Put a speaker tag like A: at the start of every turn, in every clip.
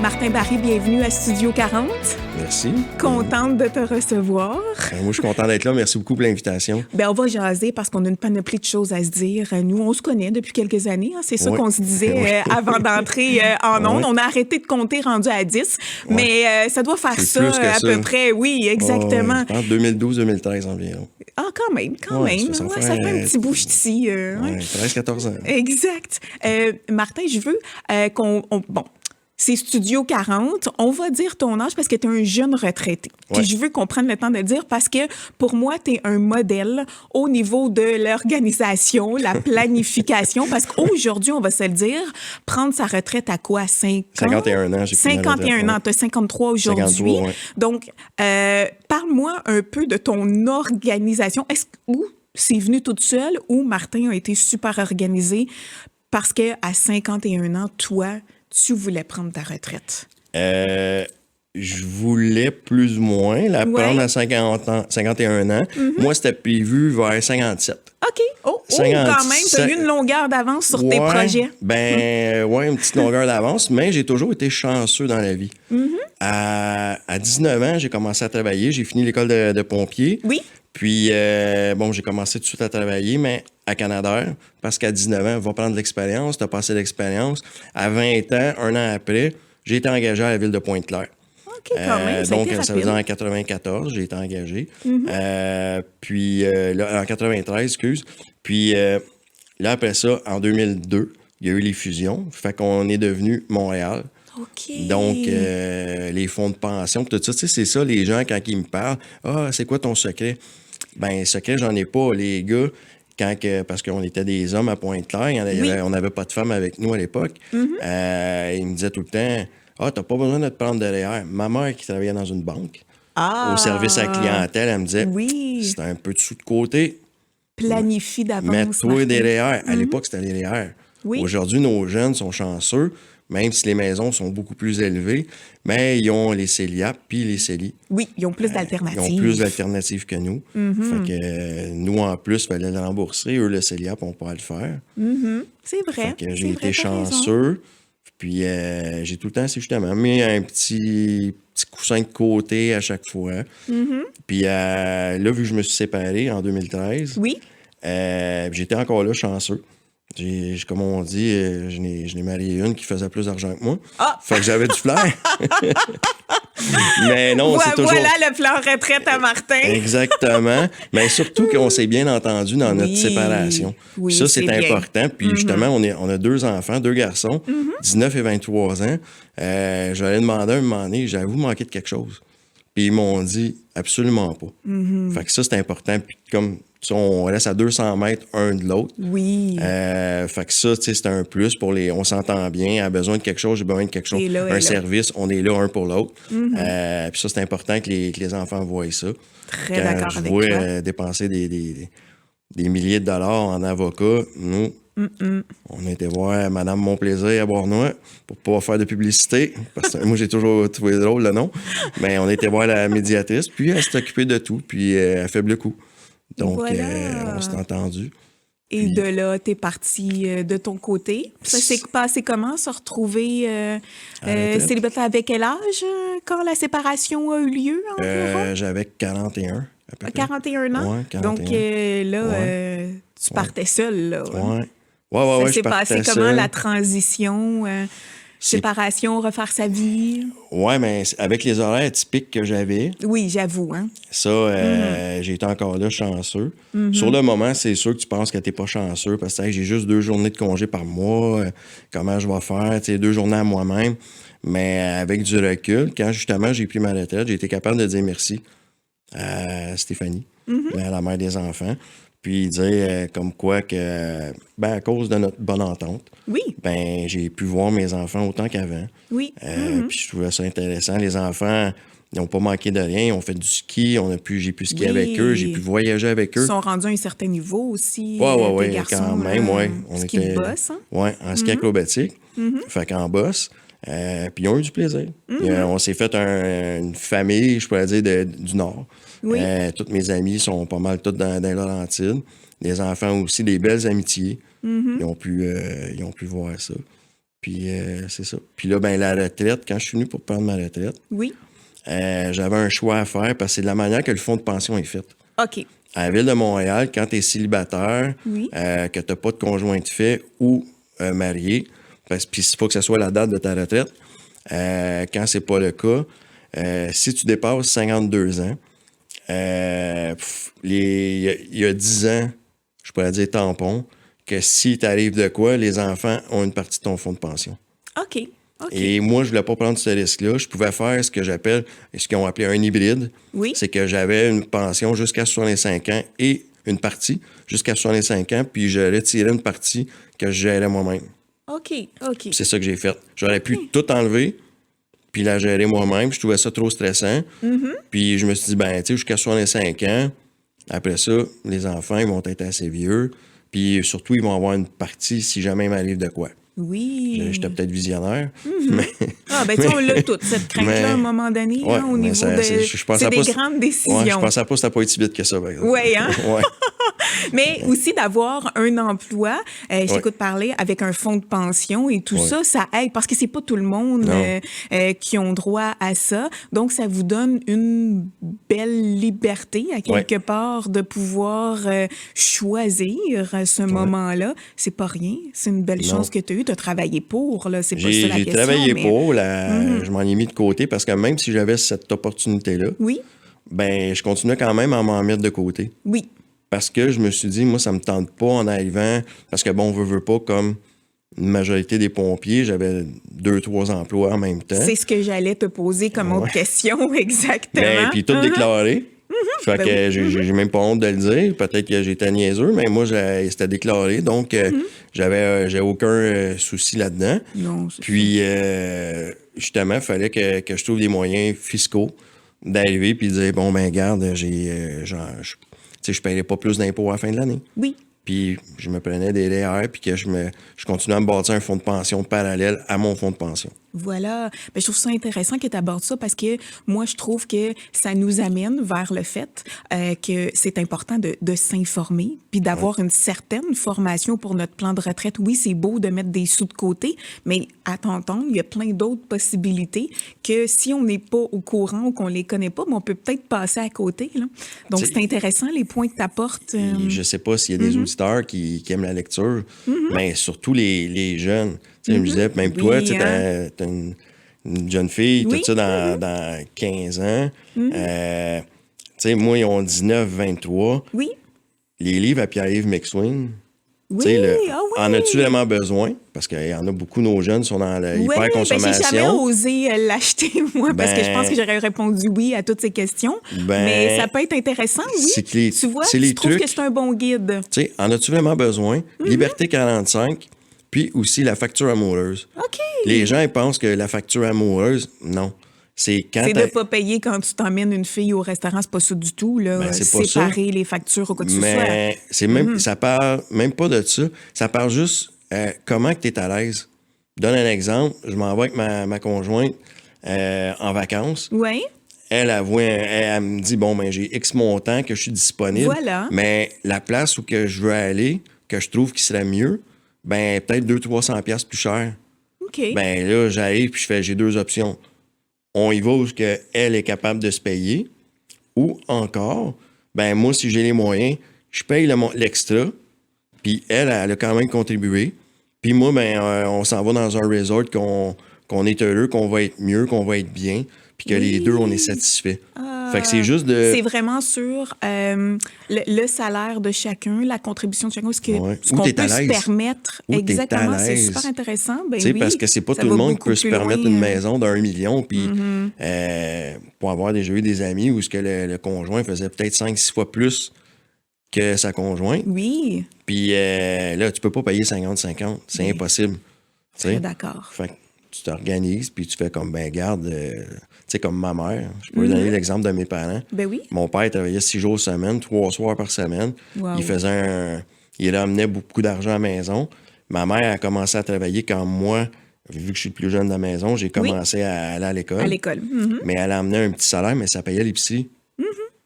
A: Martin Barry, bienvenue à Studio 40.
B: Merci.
A: Contente de te recevoir.
B: Moi, je suis content d'être là. Merci beaucoup pour l'invitation.
A: Ben, on va jaser parce qu'on a une panoplie de choses à se dire. Nous, on se connaît depuis quelques années. Hein. C'est ça qu'on se disait avant d'entrer en ondes. On a arrêté de compter rendu à 10, mais ça doit faire ça à peu près. Oui, exactement.
B: Je pense 2012-2013 environ.
A: Ah, quand même. Ça fait un petit bout ici.
B: 13-14 ans.
A: Exact. Martin, je veux bon, c'est Studio 40. On va dire ton âge parce que tu es un jeune retraité. Puis je veux qu'on prenne le temps de le dire parce que pour moi, tu es un modèle au niveau de l'organisation, la planification. Parce qu'aujourd'hui, on va se le dire, prendre sa retraite à quoi?
B: 51 ans, j'ai pris
A: 51 ans. Tu as 53 aujourd'hui.
B: 53,
A: Donc, parle-moi un peu de ton organisation. Ou c'est venu toute seule ou Martin a été super organisé parce qu'à 51 ans, toi, tu voulais prendre ta retraite?
B: Je voulais plus ou moins la prendre à 51 ans. Moi, c'était prévu vers 57.
A: OK. Oh, quand même, tu as eu une longueur d'avance sur tes projets.
B: Une petite longueur d'avance, mais j'ai toujours été chanceux dans la vie. À 19 ans, j'ai commencé à travailler. J'ai fini l'école de pompier.
A: Oui.
B: Puis, j'ai commencé tout de suite à travailler, mais à Canadair, parce qu'à 19 ans, va prendre de l'expérience, tu as passé l'expérience. À 20 ans, un an après, j'ai été engagé à la ville de Pointe-Claire.
A: OK, quand même,
B: donc, ça veut dire en 94, j'ai été engagé. Puis, là, en 93, excuse. Puis, là, après ça, en 2002, il y a eu les fusions. Fait qu'on est devenu Montréal.
A: OK.
B: Donc, les fonds de pension, tout ça, tu sais, c'est ça, les gens, quand ils me parlent, « Ah, c'est quoi ton secret? » Ben, secret, j'en ai pas. Les gars, parce qu'on était des hommes à Pointe-Claire, on n'avait pas de femmes avec nous à l'époque, ils me disaient tout le temps, « Ah, t'as pas besoin de te prendre derrière. » Ma mère, qui travaillait dans une banque, au service à la clientèle, elle me disait, « C'est un peu de sous de côté.
A: Planifie d'avance.
B: Mets-toi des REER. » À l'époque, c'était les REER. Aujourd'hui, nos jeunes sont chanceux. Même si les maisons sont beaucoup plus élevées, mais ils ont les CELIAP puis les CELI.
A: Oui, ils ont plus d'alternatives.
B: Ils ont plus d'alternatives que nous. Fait que nous, en plus, il fallait le rembourser. Eux, le CELIAP, on pourrait le faire.
A: C'est vrai.
B: Fait que j'ai été chanceux. Puis j'ai tout le temps, c'est justement, mis un petit coussin de côté à chaque fois. Puis là, vu que je me suis séparé en 2013, j'étais encore là chanceux. Comme on dit, je n'ai marié une qui faisait plus d'argent que moi. Fait que j'avais du flair. Mais non, c'est toujours...
A: Voilà le plan retraite à Martin.
B: Exactement. Mais surtout qu'on s'est bien entendu dans notre séparation.
A: Oui,
B: ça, c'est important. Puis justement, on a 2 enfants, 2 garçons, 19 et 23 ans. J'allais demander un moment donné, j'avoue manquer de quelque chose. Puis ils m'ont dit absolument pas. Fait que ça, c'est important. Puis comme... on reste à 200 mètres un de l'autre.
A: Oui.
B: Fait que ça, tu sais, c'est un plus pour les... On s'entend bien. Elle a besoin de quelque chose, j'ai besoin de quelque chose. Un service, on est là un pour l'autre. Puis ça, c'est important que les enfants voient ça.
A: Très d'accord avec
B: toi.
A: toi.
B: Je vois dépenser des milliers de dollars en avocat. Nous, on a été voir Madame Monplaisir à Bournois pour pas faire de publicité. Parce que moi, j'ai toujours trouvé drôle le nom. Mais on a été voir la médiatrice. Puis elle s'est occupée de tout. Puis elle fait le coup. Donc, on s'est entendu.
A: Et de là, t'es parti de ton côté. Ça s'est passé comment, se retrouver célibataire avec quel âge quand la séparation a eu lieu environ?
B: J'avais 41 à peu près.
A: 41 ans?
B: Ouais, 41.
A: Donc là, tu partais seul, là.
B: Ouais,
A: ça s'est passé comment, la transition? Séparation, refaire sa vie?
B: Oui, mais avec les horaires typiques que j'avais.
A: Oui, j'avoue. Hein?
B: Ça, j'ai été encore là chanceux. Sur le moment, c'est sûr que tu penses que tu n'es pas chanceux parce que j'ai juste 2 journées de congé par mois. Comment je vais faire? 2 journées à moi-même. Mais avec du recul, quand justement j'ai pris ma retraite, j'ai été capable de dire merci à Stéphanie, la mère des enfants. Puis dire comme quoi que, à cause de notre bonne entente, j'ai pu voir mes enfants autant qu'avant.
A: Oui.
B: Puis je trouvais ça intéressant. Les enfants, ils n'ont pas manqué de rien. Ils ont fait du ski. J'ai pu skier avec eux. J'ai pu voyager avec eux.
A: Ils sont rendus à un certain niveau aussi.
B: Oui,
A: quand
B: même.
A: On ski de bosse. Hein?
B: Oui, en ski acrobatique. Fait qu'en bosse. Puis ils ont eu du plaisir. On s'est fait une famille, je pourrais dire, du Nord. Toutes mes amies sont pas mal toutes dans les Laurentides. Les enfants aussi, des belles amitiés. Ils ont pu voir ça. Puis c'est ça. Puis là, ben la retraite, quand je suis venu pour prendre ma retraite,
A: Oui.
B: j'avais un choix à faire parce que c'est de la manière que le fonds de pension est fait.
A: OK.
B: À la Ville de Montréal, quand tu es célibataire,
A: Oui.
B: que tu n'as pas de conjoint de fait ou marié, puis il faut que ce soit la date de ta retraite, quand c'est pas le cas, si tu dépasses 52 ans, il y a 10 ans, je pourrais dire tampon, que si t'arrive de quoi, les enfants ont une partie de ton fonds de pension.
A: OK. OK.
B: Et moi, je voulais pas prendre ce risque-là. Je pouvais faire ce que j'appelle, ce qu'ils ont appelé un hybride.
A: Oui.
B: C'est que j'avais une pension jusqu'à 65 ans et une partie jusqu'à 65 ans, puis je retirais une partie que je gérais moi-même.
A: OK. OK.
B: Puis c'est ça que j'ai fait. J'aurais pu tout enlever, puis la gérer moi-même. Je trouvais ça trop stressant. Puis je me suis dit, ben, tu sais, jusqu'à 65 ans, après ça, les enfants, ils vont être assez vieux. Puis surtout, ils vont avoir une partie si jamais il m'arrive de quoi.
A: Oui.
B: J'étais peut-être visionnaire, mais...
A: Ah, ben, tu sais, on l'a toute, cette crainte-là, à un moment donné,
B: Ouais,
A: hein, au
B: mais
A: niveau
B: ça,
A: de.
B: je pensais
A: C'est des
B: pas-
A: grandes décisions.
B: Ouais, je pensais pas que c'était pas aussi vite que ça, par exemple.
A: Oui, hein?
B: Ouais.
A: Mais aussi d'avoir un emploi, je
B: Ouais.
A: t'écoute parler, avec un fonds de pension et tout
B: Ouais.
A: ça, ça aide parce que c'est pas tout le monde
B: Non.
A: qui ont droit à ça. Donc, ça vous donne une belle liberté, à quelque part, de pouvoir choisir à ce moment-là. C'est pas rien. C'est une belle
B: Non.
A: chose que tu as eue. Tu as travaillé pour, là. C'est pas ça la
B: J'ai
A: question.
B: travaillé
A: mais...
B: pour, je m'en ai mis de côté parce que même si j'avais cette opportunité-là,
A: Oui,
B: ben je continuais quand même à m'en mettre de côté.
A: oui.
B: Parce que je me suis dit, moi, ça me tente pas en arrivant, parce que bon, veut pas, comme une majorité des pompiers, j'avais 2-3 emplois en même temps.
A: C'est ce que j'allais te poser comme autre question, exactement.
B: Ben, puis tout déclaré. Fait
A: Ben
B: que
A: oui.
B: j'ai même pas honte de le dire. Peut-être que j'étais niaiseux, mais moi, c'était déclaré. Donc, j'avais aucun souci là-dedans.
A: Non, c'est
B: Puis, justement, il fallait que je trouve des moyens fiscaux d'arriver puis de dire, bon, ben, garde, je paierais pas plus d'impôts à la fin de l'année.
A: Oui.
B: Puis, je me prenais des REER puis que je continuais à me bâtir un fonds de pension parallèle à mon fonds de pension.
A: Voilà. Ben, je trouve ça intéressant que tu abordes ça parce que moi, je trouve que ça nous amène vers le fait que c'est important de s'informer puis d'avoir une certaine formation pour notre plan de retraite. Oui, c'est beau de mettre des sous de côté, mais à t'entendre, il y a plein d'autres possibilités que si on n'est pas au courant ou qu'on les connaît pas, ben, on peut peut-être passer à côté, là. Donc,
B: T'sais,
A: c'est intéressant les points que tu apportes.
B: Puis, je sais pas s'il y a des auditeurs qui aiment la lecture, mais surtout les jeunes. Tu sais, je me disais, même toi,
A: Oui,
B: tu sais, t'as une jeune fille,
A: Oui.
B: tout ça dans 15 ans. Tu sais, moi, ils ont 19, 23.
A: Oui.
B: Les livres à Pierre-Yves McSween,
A: Oui.
B: tu sais,
A: Ah oui.
B: en as-tu vraiment besoin? Parce qu'il y en a beaucoup, nos jeunes sont dans la
A: Oui, ben, j'ai jamais
B: hyper-consommation.
A: osé l'acheter, moi, parce que je pense que j'aurais répondu oui à toutes ces questions.
B: Ben,
A: mais ça peut être intéressant, oui.
B: c'est que
A: Tu vois,
B: c'est
A: je
B: les
A: trouve
B: trucs.
A: que c'est un bon guide.
B: Tu sais, en as-tu vraiment besoin? Liberté 45, puis aussi la facture amoureuse.
A: OK.
B: Les gens, ils pensent que la facture amoureuse, non. C'est quand
A: C'est de
B: t'as-
A: ne pas payer quand tu t'emmènes une fille au restaurant, c'est pas ça du tout, là.
B: Ben, c'est pas
A: Séparer les factures ou quoi que ce soit.
B: Mais c'est même, ça parle même pas de ça. Ça parle juste comment tu es à l'aise. Je donne un exemple. Je m'en vais avec ma conjointe en vacances.
A: Oui.
B: Elle me dit, bon, ben j'ai X montant que je suis disponible.
A: Voilà.
B: Mais la place où que je veux aller, que je trouve qui serait mieux, ben peut-être 200-300 piastres plus cher.
A: OK.
B: Ben là, j'arrive puis j'ai deux options. On y va où elle est capable de se payer, ou encore, ben moi, si j'ai les moyens, je paye l'extra, puis elle a quand même contribué. Puis moi, ben on s'en va dans un resort qu'on est heureux, qu'on va être mieux, qu'on va être bien, puis que les deux, on est satisfaits. Fait que c'est juste de...
A: C'est vraiment sur le salaire de chacun, la contribution de chacun, ce qu'on
B: Où
A: peut
B: t'es à
A: se
B: l'aise.
A: permettre.
B: Où t'es à
A: Exactement, c'est
B: l'aise.
A: super intéressant. Ben
B: Tu sais,
A: oui,
B: parce que c'est pas
A: ça
B: tout le
A: va
B: monde qui
A: beaucoup
B: peut se
A: plus
B: permettre
A: loin,
B: une maison d'1 million, puis
A: Mm-hmm.
B: pour avoir déjà eu des amis où ce que le conjoint faisait peut-être 5-6 fois plus que sa conjointe.
A: Oui,
B: Puis là, tu peux pas payer 50-50. C'est
A: Oui.
B: impossible. Tu
A: très
B: sais?
A: d'accord.
B: Fait que tu t'organises, puis tu fais comme, ben garde, tu sais, comme ma mère. Je peux vous donner l'exemple de mes parents.
A: Ben oui.
B: Mon père travaillait 6 jours semaine, 3 soirs par semaine.
A: Wow.
B: Il ramenait beaucoup d'argent à la maison. Ma mère a commencé à travailler quand moi, vu que je suis le plus jeune de la maison, j'ai commencé à aller à l'école.
A: À l'école. Mhm.
B: Mais elle a amené un petit salaire, mais ça payait l'épicerie.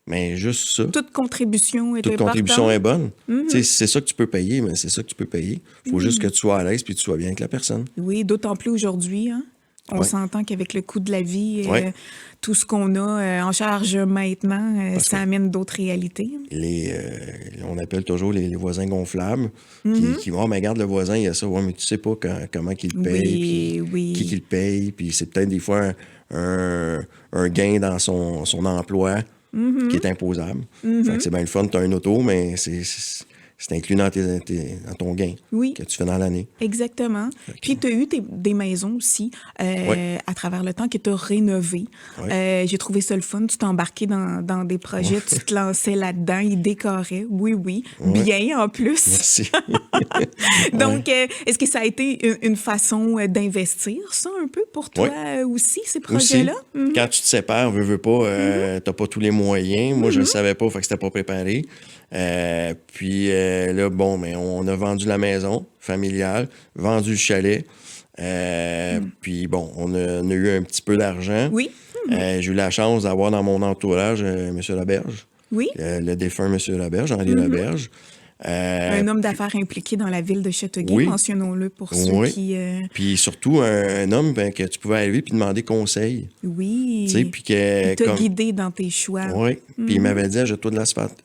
B: Mais juste ça.
A: Toute contribution est
B: Toute
A: importante.
B: contribution est bonne. Tu sais, c'est ça que tu peux payer, mais c'est ça que tu peux payer. Il faut juste que tu sois à l'aise puis que tu sois bien avec la personne.
A: Oui, d'autant plus aujourd'hui. Hein? On s'entend qu'avec le coût de la vie, tout ce qu'on a en charge maintenant, ça amène d'autres réalités.
B: On appelle toujours les voisins gonflables qui vont, mais regarde le voisin, il y a ça, ouais, mais tu sais pas comment qu'il le paye, qui le paye, puis c'est peut-être des fois un gain dans son emploi qui est imposable. Fait que c'est bien le fun, tu as un auto, mais c'est inclus dans ton gain que tu fais dans l'année.
A: Exactement. Puis, tu as eu des maisons aussi à travers le temps que tu as rénovées. J'ai trouvé ça le fun. Tu t'es embarqué dans des projets, tu te lançais là-dedans, ils décoraient. Oui. Bien, en plus.
B: Merci.
A: Donc, est-ce que ça a été une façon d'investir, ça, un peu, pour toi aussi, ces projets-là?
B: Aussi. Quand tu te sépares, veux pas, t'as pas tous les moyens. Moi, je le savais pas, fait que c'était pas préparé. Puis là, bon, mais on a vendu la maison familiale, vendu le chalet. Puis bon, on a eu un petit peu d'argent.
A: Oui.
B: J'ai eu la chance d'avoir dans mon entourage M. Laberge.
A: Oui.
B: Le défunt M. Laberge, Henri Laberge.
A: Un homme d'affaires impliqué dans la ville de Châteauguay, mentionnons-le pour ceux qui...
B: Puis surtout, un homme que tu pouvais arriver puis demander conseil.
A: Oui.
B: Tu sais, puis que...
A: Il t'a guidé dans tes choix.
B: Oui. Puis il m'avait dit, achète-toi de l'asphalte.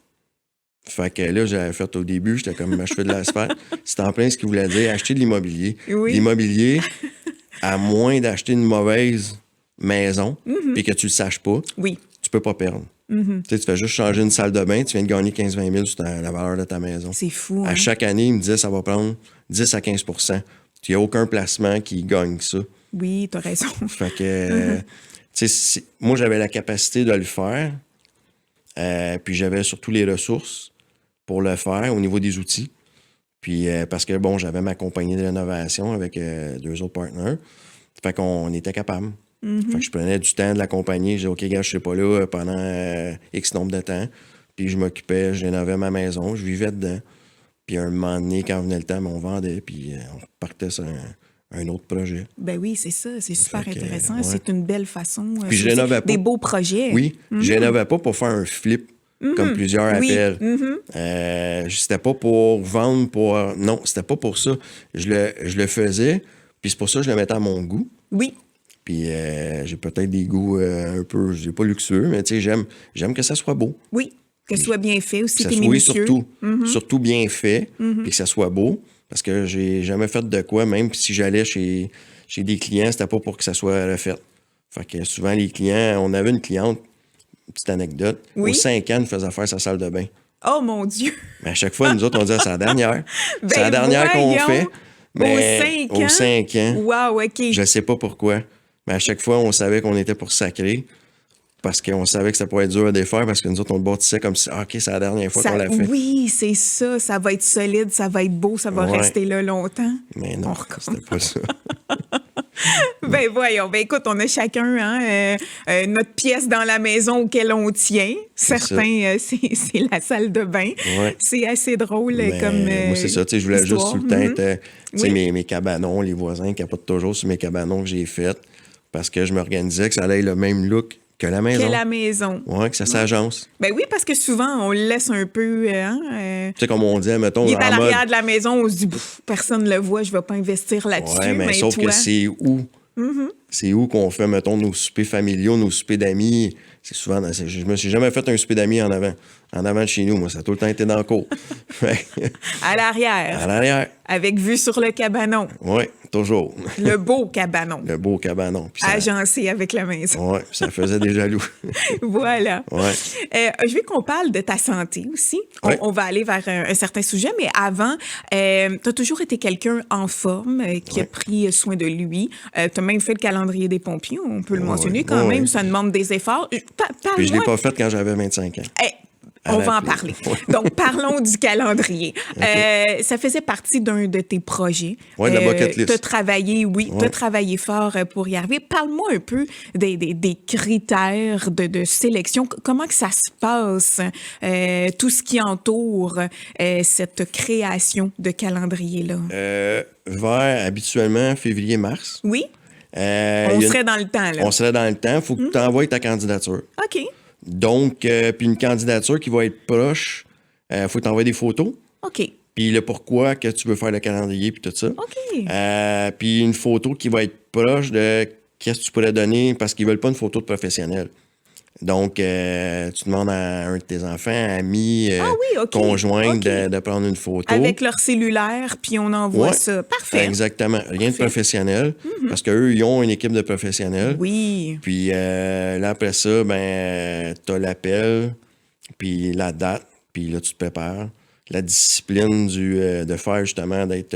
B: Fait que là, j'avais fait au début, j'étais comme, je fais de l'asphalte. C'était en plein ce qu'il voulait dire, acheter de l'immobilier.
A: Oui.
B: L'immobilier, à moins d'acheter une mauvaise maison, puis que tu le saches pas, tu peux pas perdre. Tu sais, tu fais juste changer une salle de bain, tu viens de gagner 15-20 000 sur la valeur de ta maison.
A: C'est fou,
B: À chaque année, il me disait, ça va prendre 10 à 15 %. Il n'y a aucun placement qui gagne ça.
A: Oui, t'as raison.
B: Fait que, tu sais, moi, j'avais la capacité de le faire, puis j'avais surtout les ressources pour le faire au niveau des outils. Puis parce que, bon, j'avais ma compagnie de rénovation avec 2 autres partenaires. Fait qu'on était capable. Fait que je prenais du temps de la compagnie. Je disais, OK, gars, je ne serai pas là pendant X nombre de temps. Puis je m'occupais, je rénovais ma maison, je vivais dedans. Puis à un moment donné, quand venait le temps, on vendait, puis on partait sur un autre projet.
A: Ben oui, c'est ça. C'est super intéressant. C'est une belle façon.
B: Puis je rénovais pas.
A: Des beaux projets.
B: Oui, je rénovais pas pour faire un flip. Comme plusieurs appellent. C'était pas pour vendre, non, c'était pas pour ça. Je le faisais, puis c'est pour ça que je le mettais à mon goût.
A: Oui.
B: Puis j'ai peut-être des goûts un peu, je dis pas luxueux, mais tu sais, j'aime que ça soit beau.
A: Oui, que ce soit bien fait aussi,
B: que
A: t'es minutieux.
B: Surtout bien fait, puis que ça soit beau, parce que j'ai jamais fait de quoi, même si j'allais chez des clients, c'était pas pour que ça soit refait. Fait que souvent, les clients, on avait une cliente, petite anecdote. Aux 5 ans, elle faisait faire sa salle de bain.
A: Oh mon Dieu!
B: Mais à chaque fois, nous autres, on disait c'est la dernière. C'est la dernière qu'on fait. Mais aux 5 ans.
A: Wow, OK.
B: Je sais pas pourquoi. Mais à chaque fois, on savait qu'on était pour sacrer. Parce qu'on savait que ça pourrait être dur à défaire. Parce que nous autres, on le bâtissait comme si, OK, c'est la dernière fois qu'on l'a fait.
A: Oui, c'est ça. Ça va être solide, ça va être beau, ça va rester là longtemps.
B: Mais non, c'était pas ça.
A: Ben voyons, ben écoute, on a chacun notre pièce dans la maison auquel on tient. Certains, c'est la salle de bain.
B: Ouais.
A: C'est assez drôle comme
B: moi, c'est ça, tu sais, je voulais
A: histoire.
B: juste tout le temps être, tu sais, mes cabanons, les voisins capotent toujours sur mes cabanons que j'ai faits parce que je m'organisais que ça allait le même look que la maison.
A: Que la maison.
B: Oui, que ça s'agence.
A: Ben oui, parce que souvent, on le laisse un peu...
B: Tu sais, comme on dit, mettons,
A: il est à l'arrière de la maison, on se dit, personne ne le voit, je ne vais pas investir là-dessus.
B: Oui, mais sauf
A: toi...
B: que c'est où? C'est où qu'on fait, mettons, nos soupers familiaux, nos soupers d'amis. C'est souvent... Je me suis jamais fait un souper d'amis en avant de chez nous. Moi, ça a tout le temps été dans le cours.
A: À l'arrière.
B: À l'arrière.
A: Avec vue sur le cabanon.
B: Oui, toujours.
A: Le beau cabanon.
B: Le beau cabanon. Puis
A: agencé avec la maison.
B: Oui, ça faisait des jaloux.
A: Voilà.
B: Ouais.
A: Je veux qu'on parle de ta santé aussi. On va aller vers un certain sujet, mais avant, tu as toujours été quelqu'un en forme qui a pris soin de lui. Tu as même fait le calendrier des pompiers, on peut le mentionner quand même. Ça demande des efforts.
B: Puis je ne l'ai pas fait quand j'avais 25 ans.
A: On va en parler. Donc, parlons du calendrier. Okay. Ça faisait partie d'un de tes projets.
B: Oui, la bucket list.
A: Tu as travaillé, t'as travaillé fort pour y arriver. Parle-moi un peu des critères de sélection. Comment que ça se passe, tout ce qui entoure cette création de calendrier-là?
B: Vers, habituellement, février-mars.
A: Oui? On serait dans le temps, là.
B: On serait dans le temps. Il faut que tu envoies ta candidature.
A: OK.
B: Donc, puis une candidature qui va être proche, faut t'envoyer des photos.
A: OK.
B: Puis le pourquoi que tu veux faire le calendrier, puis tout ça.
A: OK.
B: Puis une photo qui va être proche de qu'est-ce que tu pourrais donner, parce qu'ils veulent pas une photo de professionnel. Donc, tu demandes à un de tes enfants, amis, conjoints de prendre une photo.
A: Avec leur cellulaire, puis on envoie ça. Parfait.
B: Exactement. Rien de professionnel, parce qu'eux, ils ont une équipe de professionnels.
A: Oui.
B: Puis là, après ça, tu as l'appel, puis la date, puis là, tu te prépares. La discipline de faire, justement, d'être...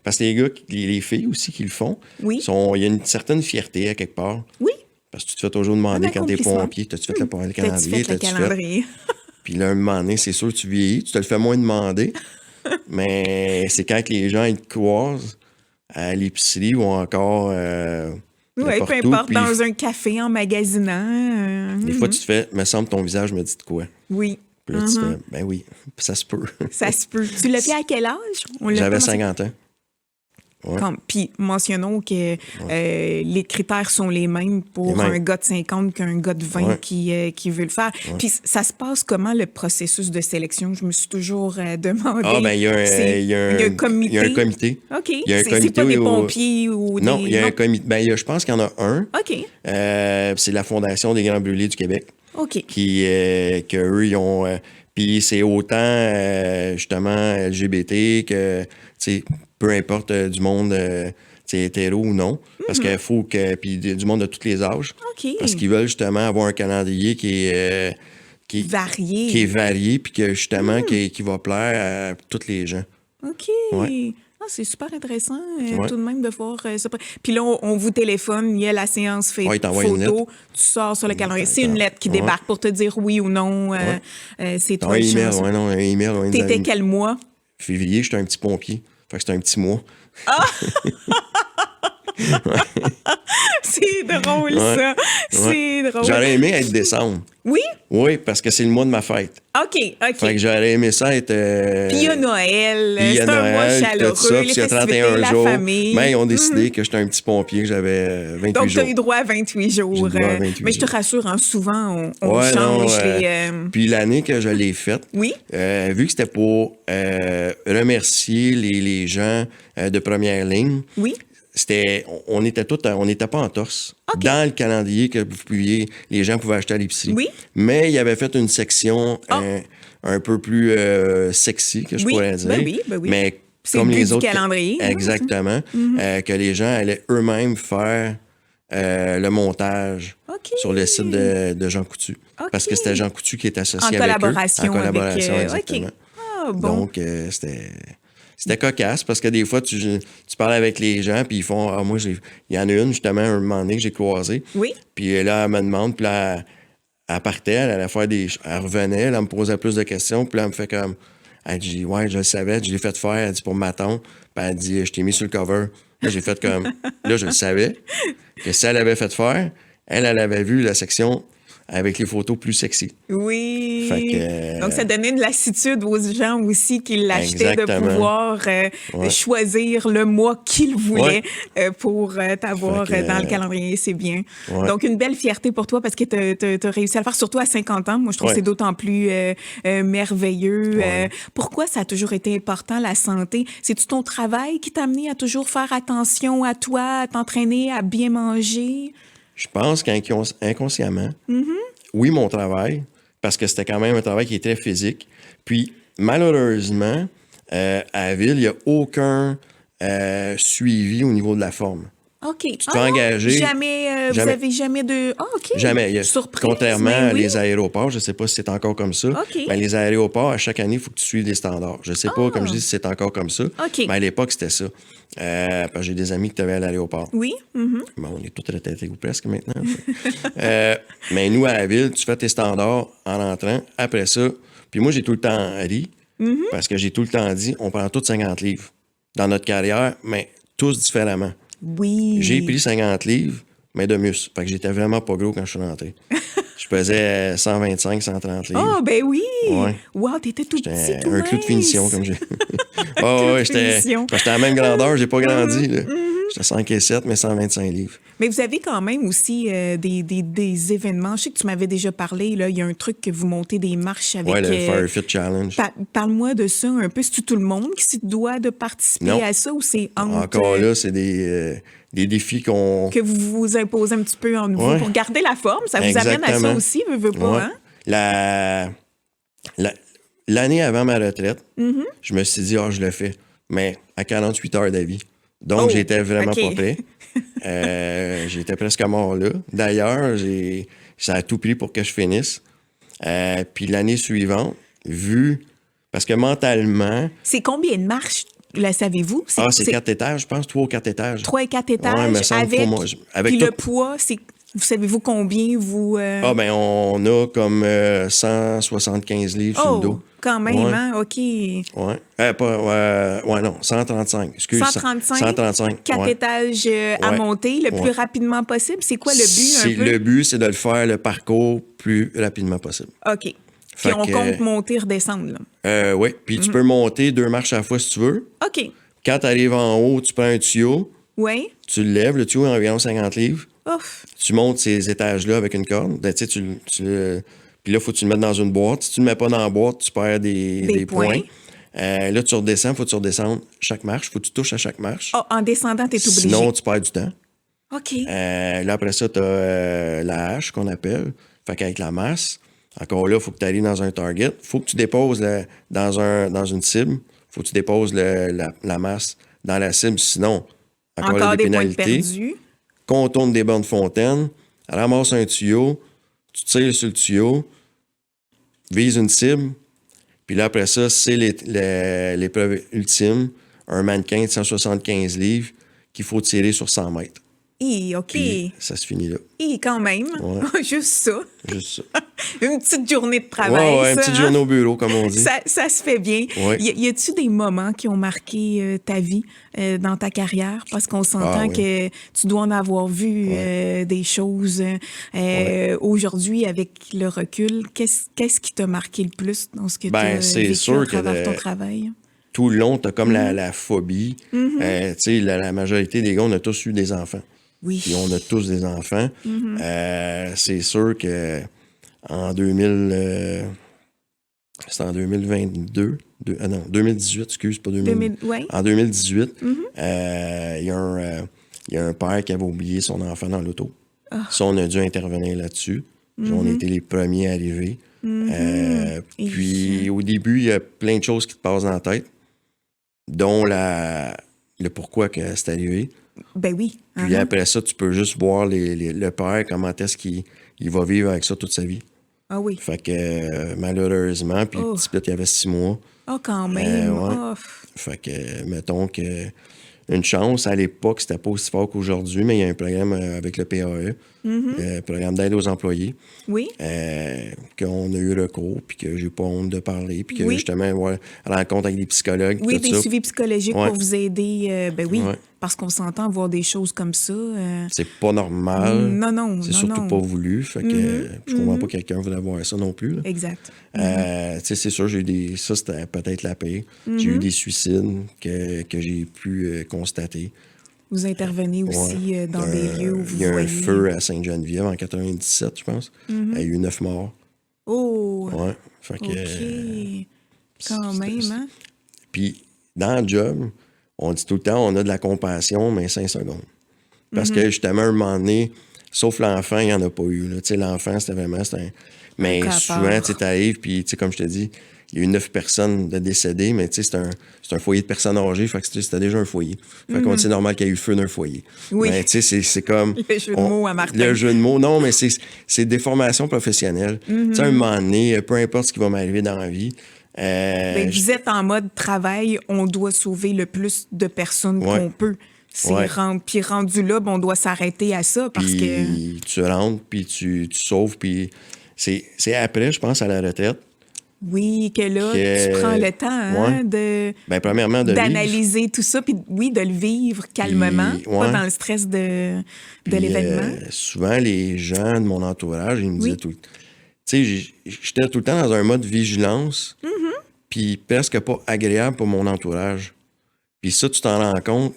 B: parce que les gars, les filles aussi qui le font, il y a une certaine fierté à quelque part.
A: Oui.
B: Parce que tu te fais toujours demander quand t'es pompier, t'as-tu fait le calendrier?
A: T'as-tu fait?
B: Puis là, un moment donné, c'est sûr que tu vieillis, tu te le fais moins demander. Mais c'est quand les gens ils te croisent à l'épicerie ou encore
A: peu importe, dans un café, en magasinant.
B: Des fois, tu te fais, me semble ton visage me dit de quoi.
A: Oui.
B: Puis là, tu fais, ben oui, ça se peut.
A: Ça se peut. Tu l'as fait à quel âge?
B: J'avais 50 ans. Ouais.
A: Puis mentionnons que les critères sont les mêmes pour un gars de 50 qu'un gars de 20 qui veut le faire. Puis ça se passe comment, le processus de sélection? Je me suis toujours demandé.
B: Ah, ben il y a un comité. Il y a un comité.
A: OK. C'est pas des pompiers ou des...
B: Non, il y a un comité. Ben, je pense qu'il y en a un.
A: OK.
B: C'est la Fondation des Grands Brûlés du Québec.
A: OK.
B: Qu'eux, ils ont... puis c'est autant, justement, LGBT que, tu sais, peu importe du monde, hétéro ou non, parce qu'il faut que... Puis du monde de tous les âges.
A: OK.
B: Parce qu'ils veulent, justement, avoir un calendrier qui est
A: varié.
B: Qui est varié, puis que, justement, qui va plaire à tous les gens.
A: OK.
B: Ouais.
A: C'est super intéressant tout de même de voir ça. Puis là, on vous téléphone, il y a la séance photo, tu sors sur le calendrier. C'est une lettre qui débarque pour te dire oui ou non. C'est toi le chance.
B: Un email.
A: T'étais quel mois?
B: Février, j'étais un petit pompier. Fait que c'était un petit mois.
A: Ah! C'est drôle, ça. C'est drôle.
B: J'aurais aimé être décembre.
A: Oui?
B: Oui, parce que c'est le mois de ma fête.
A: OK.
B: Fait que j'aurais aimé ça être...
A: Puis il y a Noël. C'est un mois chaleureux. Les festivités, la famille.
B: Mais ils ont décidé que j'étais un petit pompier, que j'avais 28 jours.
A: Donc, tu as eu droit à 28 jours. Mais je te rassure, souvent, on change les...
B: Puis l'année que je l'ai faite, vu que c'était pour remercier les gens de première ligne, on n'était pas en torse. Okay. Dans le calendrier que les gens pouvaient acheter à l'épicerie. Oui. Mais il avait fait une section un peu plus sexy, que je pourrais dire.
A: Ben oui.
B: Mais
A: c'est
B: comme
A: le but
B: les autres.
A: Du calendrier.
B: Exactement. Que les gens allaient eux-mêmes faire le montage sur le site de Jean Coutu. Okay. Parce que c'était Jean Coutu qui était associé avec eux. En collaboration, exactement. Donc, c'était cocasse parce que des fois, tu parles avec les gens puis ils font « Ah, moi, il y en a une, justement, un moment donné que j'ai croisée. Oui. Puis là, elle me demande, puis là, elle partait, elle allait faire elle revenait, elle me posait plus de questions, puis là, elle me fait comme... Elle dit « Ouais, je le savais, je l'ai fait faire. » Elle dit « Pour ma tante. » Puis elle dit « Je t'ai mis sur le cover. » Là, j'ai fait comme... Là, je le savais que si elle avait fait faire, elle avait vu la section avec les photos plus sexy.
A: Oui. Donc, ça donnait de lassitude aux gens aussi qui l'achetaient de pouvoir choisir le mois qu'ils voulaient pour t'avoir dans le calendrier. C'est bien. Ouais. Donc, une belle fierté pour toi parce que tu as réussi à le faire, surtout à 50 ans. Moi, je trouve que c'est d'autant plus merveilleux. Pourquoi ça a toujours été important, la santé? C'est-tu ton travail qui t'a amené à toujours faire attention à toi, à t'entraîner, à bien manger?
B: Je pense qu'inconsciemment, oui, mon travail, parce que c'était quand même un travail qui est très physique. Puis, malheureusement, à la ville, il n'y a aucun suivi au niveau de la forme.
A: OK.
B: Tu t'es engagé.
A: Vous n'avez jamais de... Ah, OK.
B: Jamais.
A: Surprise,
B: contrairement à les aéroports, je ne sais pas si c'est encore comme ça.
A: Okay.
B: Mais les aéroports, à chaque année, il faut que tu suives des standards. Je ne sais pas, comme je dis, si c'est encore comme ça.
A: Okay.
B: Mais à l'époque, c'était ça. Parce que j'ai des amis qui travaillaient à l'aéroport.
A: Oui.
B: Bon, on est tous retraités ou presque maintenant. Mais nous, à la ville, tu fais tes standards en entrant. Après ça, puis moi, j'ai tout le temps ri parce que j'ai tout le temps dit, on prend tous 50 livres dans notre carrière, mais tous différemment.
A: Oui.
B: J'ai pris 50 livres, mais de muscle. Fait que j'étais vraiment pas gros quand je suis rentré. Je pesais 125, 130 livres.
A: Ah, ben oui!
B: Ouais.
A: Wow, t'étais tout petit, tout
B: un clou de finition, comme j'ai. Oh, ouais, j'étais à la même grandeur, j'ai pas grandi. Là. J'étais 5 et 7, mais 125 livres.
A: Mais vous avez quand même aussi des événements. Je sais que tu m'avais déjà parlé, là, il y a un truc que vous montez des marches avec...
B: Oui, le Fire Fit Challenge.
A: Parle-moi de ça un peu. C'est tout le monde qui se doit de participer
B: Non.
A: à ça ou c'est entre...
B: Encore là, c'est des défis
A: que vous vous imposez un petit peu en vous pour garder la forme. Ça vous amène à ça aussi, veut pas, hein?
B: L'année avant ma retraite, je me suis dit, je le fais. Mais à 48 heures d'avis. Donc, j'étais vraiment pas prêt. J'étais presque mort là. D'ailleurs, ça a tout pris pour que je finisse. Puis l'année suivante, parce que mentalement...
A: C'est combien de marches, le savez-vous?
B: C'est 4 étages, je pense, 3 ou 4 étages.
A: 3 et 4 étages avec puis le poids, c'est... Vous savez-vous combien vous...
B: on a comme 175 livres sur le dos.
A: Quand même, hein? OK.
B: Oui. Non, 135. Excuse,
A: 135.
B: 135.
A: 4 étages à monter le plus rapidement possible. C'est quoi le but,
B: Le but, c'est de le faire, le parcours, plus rapidement possible.
A: OK. Puis on compte monter, redescendre,
B: là. Oui. Puis tu peux monter 2 marches à la fois si tu veux.
A: OK.
B: Quand tu arrives en haut, tu prends un tuyau.
A: Oui.
B: Tu le lèves, le tuyau est environ 50 livres.
A: Ouf.
B: Tu montes ces étages-là avec une corde. Puis là, il faut que tu le mettes dans une boîte. Si tu ne le mets pas dans la boîte, tu perds des points. Là, tu redescends. Il faut que tu redescendes chaque marche. Il faut que tu touches à chaque marche.
A: En descendant, tu es obligé.
B: Sinon, tu perds du temps.
A: OK.
B: Là, après ça, tu as la hache qu'on appelle. Fait qu'avec la masse, encore là, il faut que tu ailles dans un target. Il faut que tu déposes dans une cible. Il faut que tu déposes la masse dans la cible. Sinon, encore là, des pénalités.
A: Points perdus.
B: Contourne des bornes fontaines, ramasse un tuyau, tu tires sur le tuyau, vise une cible, puis là, après ça, c'est l'épreuve ultime, un mannequin de 175 livres qu'il faut tirer sur 100 mètres.
A: OK.
B: Puis ça se finit là.
A: Quand même.
B: Ouais.
A: Juste ça.
B: Juste ça.
A: Une petite journée de travail.
B: Une petite journée au bureau, comme on dit.
A: Ça se fait bien.
B: Ouais.
A: Y a-tu des moments qui ont marqué ta vie dans ta carrière? Parce qu'on s'entend que tu dois en avoir vu des choses. Aujourd'hui, avec le recul, qu'est-ce qui t'a marqué le plus dans ce que tu as vécu à travers ton travail?
B: Tout le long, tu as comme la phobie. Tu sais, la majorité des gars, on a tous eu des enfants.
A: Oui.
B: Puis on a tous des enfants. C'est sûr que en 2022, 2018, excuse, pas 2000. En 2018, il y a un père qui avait oublié son enfant dans l'auto. Ça, on a dû intervenir là-dessus. On a été les premiers à arriver. Puis au début, il y a plein de choses qui te passent dans la tête, dont le pourquoi que c'est arrivé.
A: Ben oui.
B: Puis après ça, tu peux juste voir le père, comment est-ce qu'il va vivre avec ça toute sa vie.
A: Ah oui.
B: Fait que malheureusement, puis le petit petit, il avait 6 mois.
A: Quand même.
B: Fait que, mettons que une chance, à l'époque, c'était pas aussi fort qu'aujourd'hui, mais il y a un programme avec le PAE, le programme d'aide aux employés, qu'on a eu recours, puis que j'ai pas honte de parler, puis que justement, rencontre avec des psychologues.
A: Oui,
B: des
A: suivis psychologiques pour vous aider. Parce qu'on s'entend voir des choses comme ça.
B: C'est pas normal.
A: Non.
B: C'est surtout pas voulu. Fait que je comprends pas que quelqu'un voulait voir ça non plus. Là.
A: Exact.
B: C'est sûr, j'ai eu ça, c'était peut-être la pire. J'ai eu des suicides que j'ai pu constater.
A: Vous intervenez aussi dans des lieux où vous voyez...
B: Il y a un feu à Sainte-Geneviève en 97, je pense. Il y a eu 9 morts.
A: Oh!
B: Ouais. Fait que,
A: OK. Quand même, hein?
B: Puis, dans le job, on dit tout le temps, on a de la compassion, mais 5 secondes. Parce que, justement, un moment donné, sauf l'enfant, il n'y en a pas eu. Tu sais, l'enfant, c'était vraiment... Mais souvent, tu arrives, puis, tu sais, comme je te dis, il y a eu 9 personnes de décédées, mais tu sais, c'est un foyer de personnes âgées, fait que c'était déjà un foyer. Fait que c'est normal qu'il y ait eu feu d'un foyer.
A: Oui.
B: Mais tu sais, c'est comme...
A: Le jeu de mots à Martin.
B: Le jeu de mots, non, mais c'est des formations professionnelles. Tu sais, à un moment donné, peu importe ce qui va m'arriver dans la vie...
A: vous êtes en mode travail, on doit sauver le plus de personnes qu'on peut. Puis rendu là, on doit s'arrêter à ça parce que...
B: tu rentres, puis tu sauves, puis c'est après, je pense, à la retraite.
A: Oui, que là, tu prends le temps
B: premièrement,
A: d'analyser tout ça, puis de le vivre calmement, pas dans le stress de l'événement.
B: Souvent, les gens de mon entourage, ils me disaient tout le temps... Tu sais, j'étais tout le temps dans un mode vigilance, puis presque pas agréable pour mon entourage. Puis ça, tu t'en rends compte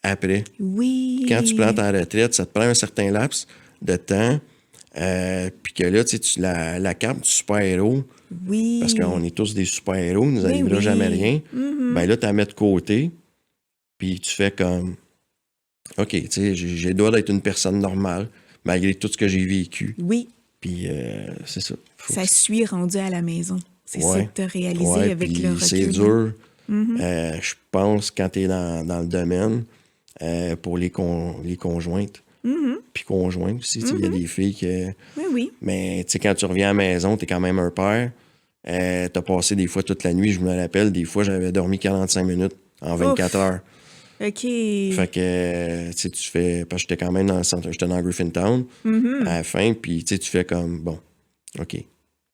B: après.
A: Oui.
B: Quand tu prends ta retraite, ça te prend un certain laps de temps. Puis que là, tu sais, la carte du super-héros,
A: Oui.
B: parce qu'on est tous des super-héros, il nous
A: Mais
B: arrivera
A: oui.
B: jamais rien. Ben là, tu la mets de côté, puis tu fais comme, OK, tu sais, j'ai le droit d'être une personne normale, malgré tout ce que j'ai vécu.
A: Oui.
B: Puis c'est ça.
A: Ça suit rendu à la maison. C'est ça que tu as réalisé
B: ouais,
A: avec
B: puis
A: le recul.
B: c'est dur. Je pense, quand tu es dans le domaine, pour les conjointes, puis conjoints aussi, tu sais, il y a des filles que...
A: Oui, oui.
B: Mais tu sais, quand tu reviens à la maison, tu es quand même un père. Tu as passé des fois toute la nuit, je me rappelle, des fois, j'avais dormi 45 minutes en 24 heures.
A: OK.
B: Fait que, tu sais, tu fais... Parce que j'étais quand même dans le centre, j'étais dans Griffintown à la fin, puis tu sais, tu fais comme, bon, OK.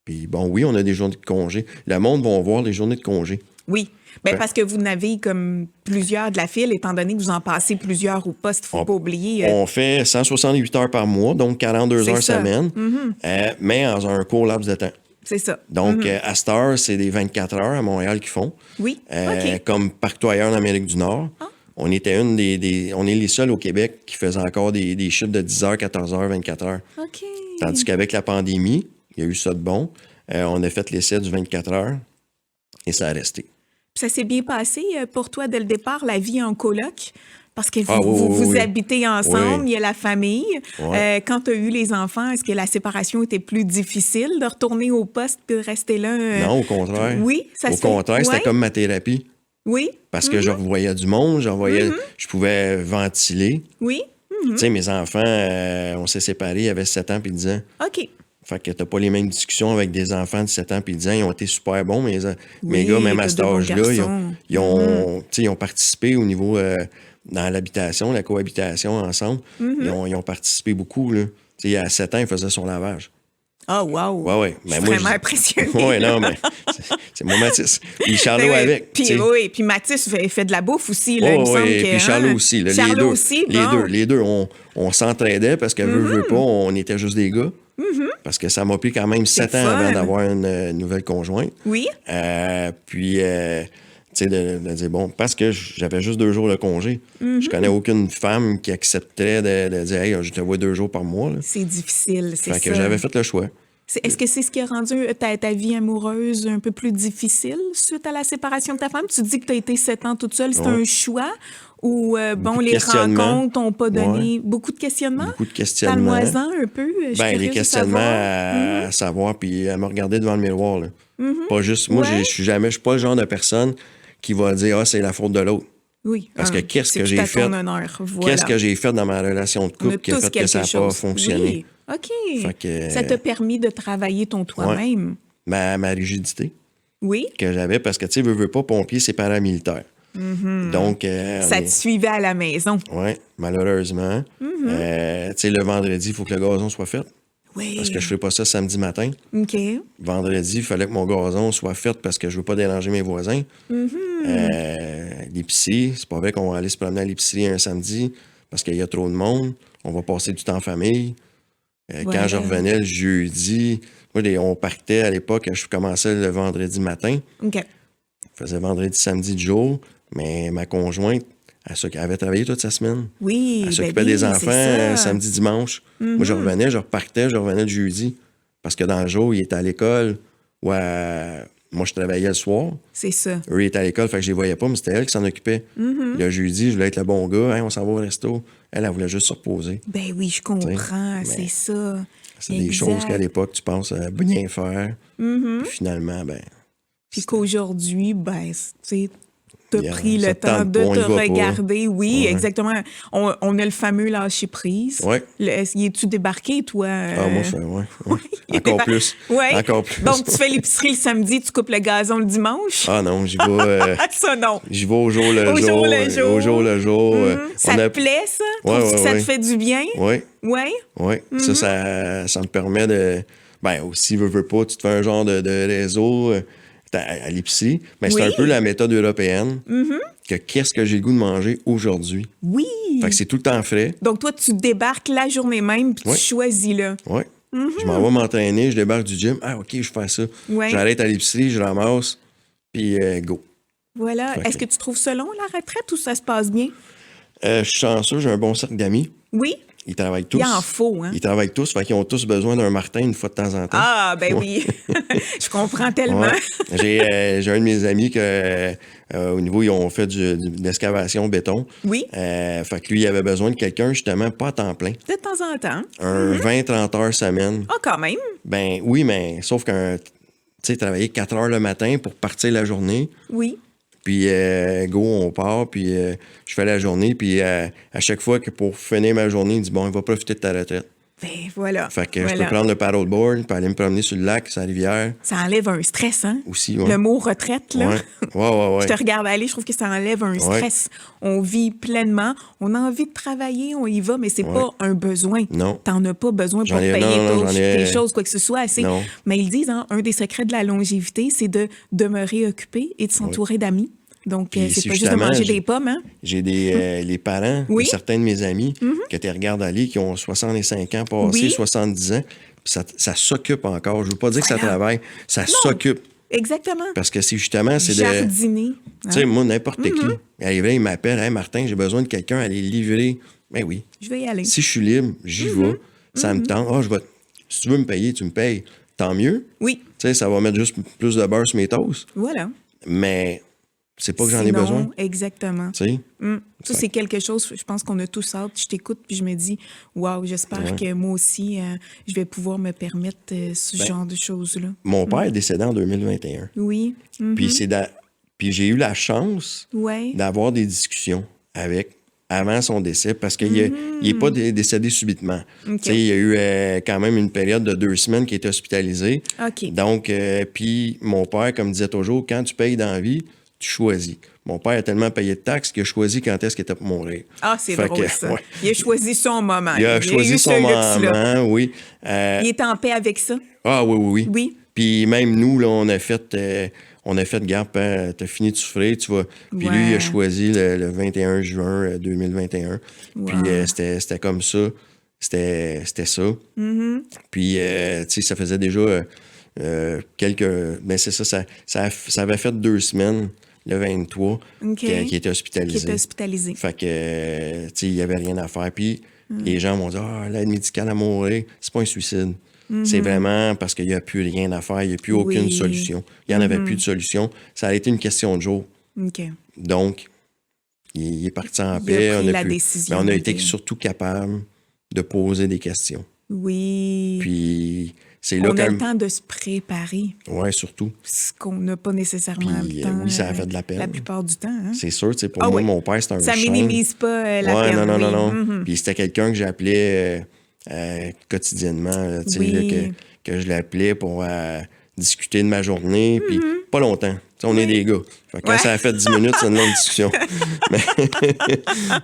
B: Puis bon, oui, on a des journées de congé. Le monde va voir les journées de congé.
A: Oui. Ben, parce que vous n'avez comme plusieurs de la file, étant donné que vous en passez plusieurs au poste, il ne faut pas oublier.
B: On fait 168 heures par mois, donc 42 heures semaine, mais dans un court laps de temps.
A: C'est ça.
B: Donc, à cette heure, c'est des 24 heures à Montréal qu'ils font.
A: Oui. OK.
B: Comme partout ailleurs en Amérique du Nord. On était on est les seuls au Québec qui faisaient encore des chiffres de 10 heures, 14 heures, 24 heures.
A: OK.
B: Tandis qu'avec la pandémie, il y a eu ça de bon. On a fait l'essai du 24 heures et ça a resté.
A: Ça s'est bien passé pour toi dès le départ, la vie en coloc? Parce que vous habitez ensemble, il y a la famille.
B: Ouais.
A: Quand tu as eu les enfants, est-ce que la séparation était plus difficile de retourner au poste et de rester là?
B: Non, au contraire.
A: Oui, ça
B: Au contraire, c'était comme ma thérapie.
A: Oui.
B: Parce que je revoyais du monde, je pouvais ventiler.
A: Oui.
B: Tu sais, mes enfants, on s'est séparés, ils avaient 7 ans puis 10 ans.
A: OK.
B: Fait que t'as pas les mêmes discussions avec des enfants de 7 ans puis 10 ans. Ils ont été super bons, mes gars, même à cet âge-là, ils ont participé au niveau dans l'habitation, la cohabitation ensemble. Ils ont participé beaucoup. Là. T'sais, à 7 ans, ils faisaient son lavage.
A: Ah, oh, wow!
B: Ouais.
A: Je suis vraiment impressionné.
B: Oui, non, mais c'est mon Mathis. Puis Charlot avec.
A: Puis Mathis fait de la bouffe aussi, là, il me semble que...
B: Puis Charlot aussi. Là,
A: Charlot aussi,
B: les deux, on s'entraidait parce que veut pas, on était juste des gars. Parce que ça m'a pris quand même 7 ans avant d'avoir une nouvelle conjointe.
A: Oui.
B: Puis, tu sais, de dire, bon, parce que j'avais juste 2 jours de congé. Je connais aucune femme qui accepterait de dire, hey, je te vois 2 jours par mois. Là.
A: C'est difficile, c'est ça.
B: Fait que j'avais fait le choix.
A: Est-ce que c'est ce qui a rendu ta vie amoureuse un peu plus difficile suite à la séparation de ta femme? Tu dis que tu as été 7 ans toute seule. C'est un choix? Ou, les rencontres n'ont pas donné beaucoup de questionnements?
B: Beaucoup de questionnements.
A: Parle-moi-en un peu.
B: Les questionnements à savoir, puis à me regarder devant le miroir. Là. Pas juste... Moi, je suis pas le genre de personne qui va dire « Ah, c'est la faute de l'autre ».
A: Oui.
B: Parce que qu'est-ce que j'ai fait?
A: Voilà.
B: Qu'est-ce que j'ai fait dans ma relation de couple qui a fait que ça n'a pas fonctionné?
A: Oui. OK. Ça t'a permis de travailler ton toi-même.
B: Ma rigidité.
A: Oui.
B: Que j'avais, parce que, tu sais, veux pas, pompier, c'est paramilitaire. Donc...
A: ça te suivait à la maison.
B: Oui, malheureusement. Tu sais, le vendredi, il faut que le gazon soit fait.
A: Oui.
B: Parce que je fais pas ça samedi matin.
A: OK.
B: Vendredi, il fallait que mon gazon soit fait parce que je veux pas déranger mes voisins. L'épicerie, c'est pas vrai qu'on va aller se promener à l'épicerie un samedi parce qu'il y a trop de monde. On va passer du temps en famille. Quand je revenais le jeudi, moi, on partait à l'époque, je commençais le vendredi matin.
A: OK.
B: Je faisais vendredi, samedi de jour, mais ma conjointe, elle avait travaillé toute sa semaine.
A: Oui,
B: elle s'occupait des enfants samedi, dimanche. Moi, je revenais, je repartais, je revenais le jeudi. Parce que dans le jour, il était à l'école. Moi, je travaillais le soir.
A: C'est ça.
B: Eux, ils étaient à l'école, fait que je les voyais pas, mais c'était elle qui s'en occupait. Le jeudi, je voulais être le bon gars. Hey, on s'en va au resto. Elle voulait juste se reposer.
A: Ben oui, je comprends. C'est ça.
B: C'est des choses qu'à l'époque, tu penses bien faire. Puis finalement,
A: puis qu'aujourd'hui, tu as pris le temps de te regarder. Oui, exactement. On a le fameux lâcher prise.
B: Oui.
A: Es-tu débarqué, toi?
B: Moi, je fais, Encore plus.
A: Ouais.
B: Encore plus.
A: Donc, tu fais l'épicerie le samedi, tu coupes le gazon le dimanche?
B: Ah non, j'y vais...
A: ça, non.
B: J'y vais au jour le jour. Au jour le jour.
A: Ça te plaît, ça? Trouves-tu que ça te fait du bien? Oui.
B: Oui? Oui. Ça me permet de... aussi, veux pas, tu te fais un genre de réseau... à l'épicerie, mais c'est un peu la méthode européenne que qu'est-ce que j'ai le goût de manger aujourd'hui.
A: Oui!
B: Fait que c'est tout le temps frais.
A: Donc, toi, tu débarques la journée même puis tu choisis là.
B: Oui. Je m'en vais m'entraîner, je débarque du gym. Ah, OK, je fais ça. J'arrête à l'épicerie, je ramasse, puis go.
A: Voilà. Est-ce que tu trouves ça long, la retraite, ou ça se passe bien?
B: Je suis chanceux, j'ai un bon cercle d'amis.
A: Oui?
B: Ils travaillent tous.
A: Il en faut, hein?
B: Ils travaillent tous, fait qu'ils ont tous besoin d'un Martin une fois de temps en temps.
A: Ah, ben oui. Je comprends tellement.
B: Ouais. J'ai un de mes amis que, au niveau, ils ont fait de l'excavation béton.
A: Oui.
B: Fait que lui, il avait besoin de quelqu'un, justement, pas à temps plein.
A: De temps en temps.
B: Un 20-30 heures semaine.
A: Ah, quand même.
B: Ben oui, mais sauf qu'un, tu sais, travailler 4 heures le matin pour partir la journée.
A: Oui.
B: Puis, go, on part, puis je fais la journée. Puis, à chaque fois que pour finir ma journée, il dit, bon, il va profiter de ta retraite.
A: Ben voilà.
B: Fait que je
A: Voilà.
B: peux prendre le paddleboard, puis aller me promener sur le lac, sur la rivière.
A: Ça enlève un stress, hein?
B: Aussi, ouais.
A: Le mot retraite, là.
B: Ouais.
A: Je te regarde aller, je trouve que ça enlève un stress. On vit pleinement, on a envie de travailler, on y va, mais c'est pas un besoin.
B: Non.
A: T'en as pas besoin pour payer tes choses, quoi que ce soit.
B: Non.
A: Mais ils disent, hein, un des secrets de la longévité, c'est de demeurer occupé et de s'entourer d'amis. Donc, c'est pas juste de manger des pommes, hein?
B: J'ai les parents de certains de mes amis que tu regardes aller, qui ont 65 ans passés, 70 ans, puis ça s'occupe encore. Je veux pas dire que ça travaille, ça s'occupe.
A: Exactement.
B: Parce que c'est justement, c'est
A: jardiner.
B: Tu sais, moi, n'importe qui, il m'appelle, « Hey, Martin, j'ai besoin de quelqu'un à aller livrer. » Ben oui.
A: Je vais y aller.
B: Si je suis libre, j'y vais. Ça me tente. Si tu veux me payer, tu me payes. Tant mieux.
A: Oui.
B: Tu sais, ça va mettre juste plus de beurre sur mes toasts.
A: Voilà.
B: Mais c'est pas que j'en ai besoin.
A: Exactement.
B: Tu sais?
A: Ça, c'est quelque chose, je pense qu'on a tous hâte. Je t'écoute, puis je me dis, waouh, j'espère que moi aussi, je vais pouvoir me permettre ce genre de choses-là.
B: Mon père est décédé en 2021.
A: Oui.
B: Puis j'ai eu la chance d'avoir des discussions avant son décès, parce qu'il n'est pas décédé subitement. Okay. Il y a eu quand même une période de 2 semaines qui était hospitalisé.
A: Okay.
B: Donc, puis mon père, comme disait toujours, quand tu payes dans la vie, tu choisis. Mon père a tellement payé de taxes qu'il a choisi quand est-ce qu'il était pour mourir.
A: Ah, c'est drôle, ça. Ouais. Il a choisi son moment.
B: Il a choisi son moment, oui.
A: Il est en paix avec ça?
B: Ah oui.
A: Oui.
B: Puis même nous, là, on a fait, garde, t'as fini de souffrir, tu vas... Puis lui, il a choisi le 21 juin 2021. Wow. Puis c'était comme ça. C'était ça. Puis, tu sais, ça faisait déjà quelques... Mais c'est ça avait fait 2 semaines, le 23, qui était hospitalisé.
A: Qui était hospitalisé.
B: Fait que, tu sais, il n'y avait rien à faire. Puis les gens m'ont dit, l'aide médicale à mourir, c'est pas un suicide. C'est vraiment parce qu'il n'y a plus rien à faire, il n'y a plus aucune solution. Il n'y en avait plus de solution. Ça a été une question de jour. Donc, il est parti en paix.
A: Il a pris la décision.
B: Mais on a été surtout capable de poser des questions.
A: Oui.
B: Puis, c'est là
A: on a le temps de se préparer.
B: Oui, surtout.
A: Ce qu'on n'a pas nécessairement le temps.
B: Oui, ça a fait de la peine.
A: La plupart du temps. Hein?
B: C'est sûr, pour moi, mon père, c'était un
A: ça minimise pas la peine.
B: Non. Puis c'était quelqu'un que j'appelais quotidiennement, là, que je l'appelais pour discuter de ma journée, puis pas longtemps. T'sais, on est des gars. Fait que quand ça a fait 10 minutes, c'est une longue discussion.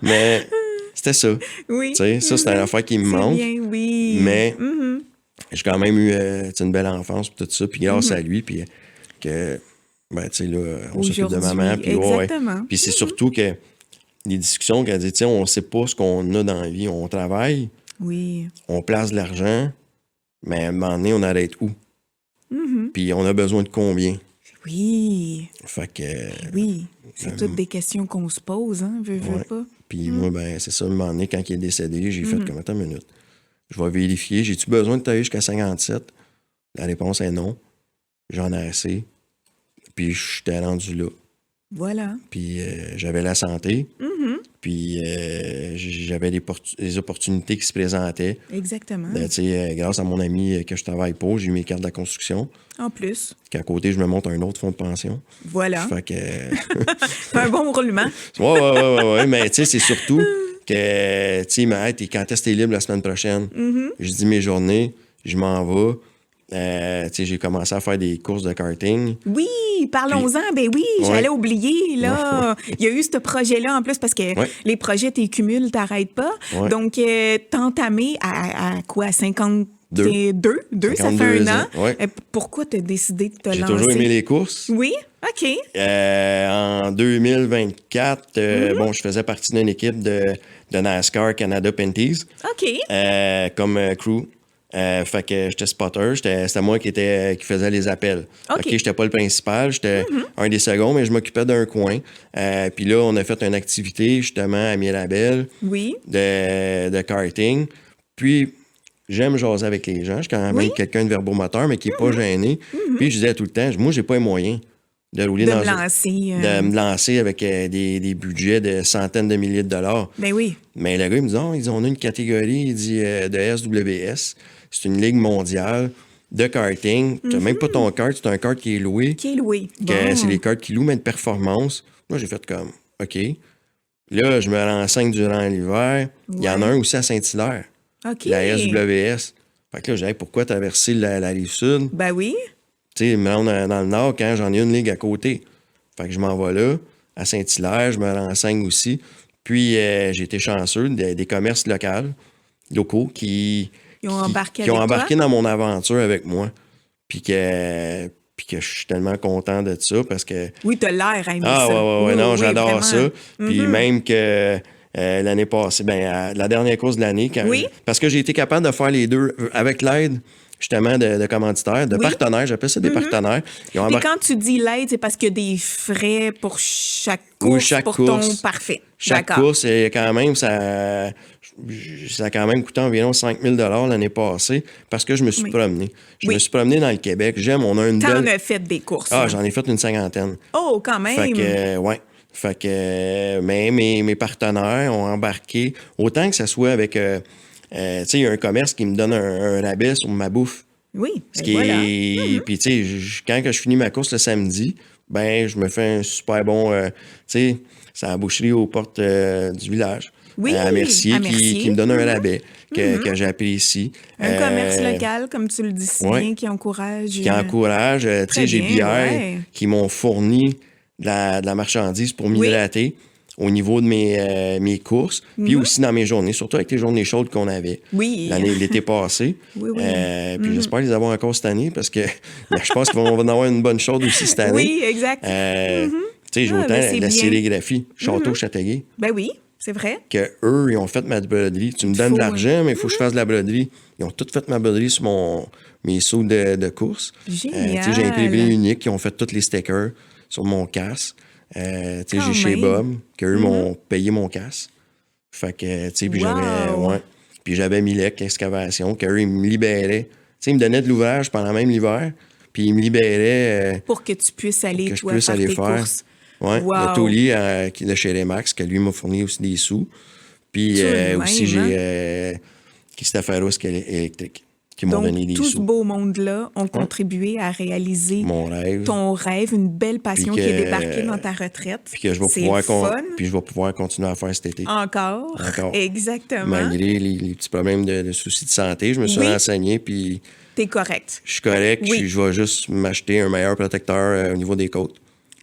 B: mais c'était ça.
A: Oui.
B: Ça, c'était une affaire qui me manque.
A: Bien, oui.
B: Mais j'ai quand même eu une belle enfance, puis tout ça, puis grâce à lui, puis que, ben, tu sais, là, on s'occupe de maman. Puis,
A: exactement.
B: Puis c'est surtout que les discussions qu'elle dit, on sait pas ce qu'on a dans la vie. On travaille, on place de l'argent, mais à un moment donné, on arrête où? Puis on a besoin de combien?
A: Oui.
B: Fait que...
A: Oui. C'est toutes des questions qu'on se pose, hein, veux pas.
B: Puis moi, ben, c'est ça, à un moment donné, quand il est décédé, j'ai fait comme, attends une minute. Je vais vérifier. J'ai-tu besoin de tailler jusqu'à 57? La réponse est non. J'en ai assez. Puis j'étais rendu là.
A: Voilà.
B: Puis j'avais la santé. Puis j'avais des opportunités qui se présentaient.
A: Exactement.
B: Grâce à mon ami que je travaille pour, j'ai eu mes cartes de la construction.
A: En plus.
B: Qu'à côté, je me monte un autre fonds de pension.
A: Voilà.
B: Fait que...
A: C'est un bon roulement.
B: Ouais. Mais tu sais, c'est surtout que, tu sais, quand est-ce que t'es libre la semaine prochaine? Je dis mes journées, je m'en vais. Tu sais, j'ai commencé à faire des courses de karting.
A: Oui, parlons-en. Ben oui, j'allais oublier, là. Il y a eu ce projet-là, en plus, parce que les projets, t'es cumules, t'arrêtes pas. Donc, t'entamé à quoi? À 52? Ça fait un an. Pourquoi t'as décidé de te lancer?
B: J'ai toujours aimé les courses.
A: Oui? OK.
B: En 2024, bon, je faisais partie d'une équipe de NASCAR Canada Penties.
A: OK.
B: Comme crew. Fait que j'étais spotter, c'était moi qui faisait les appels.
A: OK.
B: J'étais pas le principal, j'étais un des seconds, mais je m'occupais d'un coin. Puis là, on a fait une activité justement à Mirabel
A: Oui.
B: de karting. Puis j'aime jaser avec les gens. Je suis quand même quelqu'un de verbomoteur, mais qui n'est pas gêné. Puis je disais tout le temps, moi, j'ai pas les moyens de rouler
A: De me
B: lancer avec des budgets de centaines de milliers de dollars.
A: Ben oui.
B: Mais le gars, il me dit, on a une catégorie, il dit, de SWS. C'est une ligue mondiale de karting. Tu n'as même pas ton kart, c'est un kart qui est loué.
A: Qui est loué.
B: C'est les karts qui louent, mais de performance. Moi, j'ai fait comme, OK. Là, je me renseigne durant l'hiver. Il y en a un aussi à Saint-Hilaire.
A: OK.
B: La SWS. Fait que là, j'ai dit, pourquoi traverser la Rive-Sud?
A: Ben oui.
B: Tu sais, me rendre dans le Nord quand j'en ai une ligue à côté. Fait que je m'en vais là, à Saint-Hilaire, je me renseigne aussi. Puis, j'ai été chanceux des commerces locaux qui
A: ont embarqué
B: dans mon aventure avec moi. Puis que je suis tellement content de ça parce que...
A: Oui, t'as l'air à aimer
B: ça.
A: Oui,
B: non, j'adore
A: vraiment.
B: ça. Puis même que l'année passée, la dernière course de l'année, parce que j'ai été capable de faire les deux avec l'aide justement de commanditaires, de partenaires, j'appelle ça des partenaires.
A: Et quand tu dis l'aide, c'est parce qu'il y a des frais pour chaque course, ton parfait.
B: Chaque course, quand même, ça a quand même coûté environ 5 000 $ l'année passée parce que je me suis promené. Je me suis promené dans le Québec. On a une
A: T'en as fait des courses.
B: J'en ai fait une 50aine.
A: Oh, quand même!
B: Fait que, mais mes partenaires ont embarqué, autant que ça soit avec... tu sais, il y a un commerce qui me donne un rabais sur ma bouffe.
A: Oui,
B: Puis, tu sais, quand je finis ma course le samedi, je me fais un super bon... tu sais, c'est à la boucherie aux portes du village.
A: Oui,
B: à Mercier, qui me donne un rabais que j'apprécie.
A: Un commerce local, comme tu le dis si bien, qui encourage...
B: Qui encourage. Tu sais, j'ai Bière qui m'ont fourni de la marchandise pour m'hydrater au niveau de mes courses, puis aussi dans mes journées, surtout avec les journées chaudes qu'on avait l'été passé. Puis j'espère les avoir encore cette année parce que je pense qu'on va en avoir une bonne chaude aussi cette année.
A: Oui, exact.
B: Tu sais, j'ai autant la sérigraphie Château-Châteauguay.
A: Ben oui, c'est vrai.
B: Qu'eux, ils ont fait ma broderie. Tu me donnes de l'argent, mais il faut que je fasse de la broderie. Ils ont tout fait ma broderie sur mes sauts de course.
A: Génial.
B: J'ai imprimé unique. Ils ont fait tous les stickers sur mon casque. J'ai chez Bob, qu'eux m'ont payé mon casque. Fait que, tu sais, puis puis j'avais Milec Excavation, qu'eux, ils me libéraient. Tu sais, ils me donnaient de l'ouvrage pendant même l'hiver, puis ils me libéraient...
A: pour que tu puisses aller,
B: faire tes courses. Le taulier de chez Remax, qui lui m'a fourni aussi des sous. Puis aussi, j'ai Christopher Rusk électrique, qui m'ont donné des sous.
A: Tout ce beau monde-là ont contribué à réaliser ton rêve, une belle passion qui est débarquée dans ta retraite.
B: Puis que je vais pouvoir continuer à faire cet été.
A: Encore. Exactement.
B: Malgré les petits problèmes de soucis de santé, je me suis renseigné, puis...
A: T'es correct.
B: Je suis correct, je vais juste m'acheter un meilleur protecteur au niveau des côtes.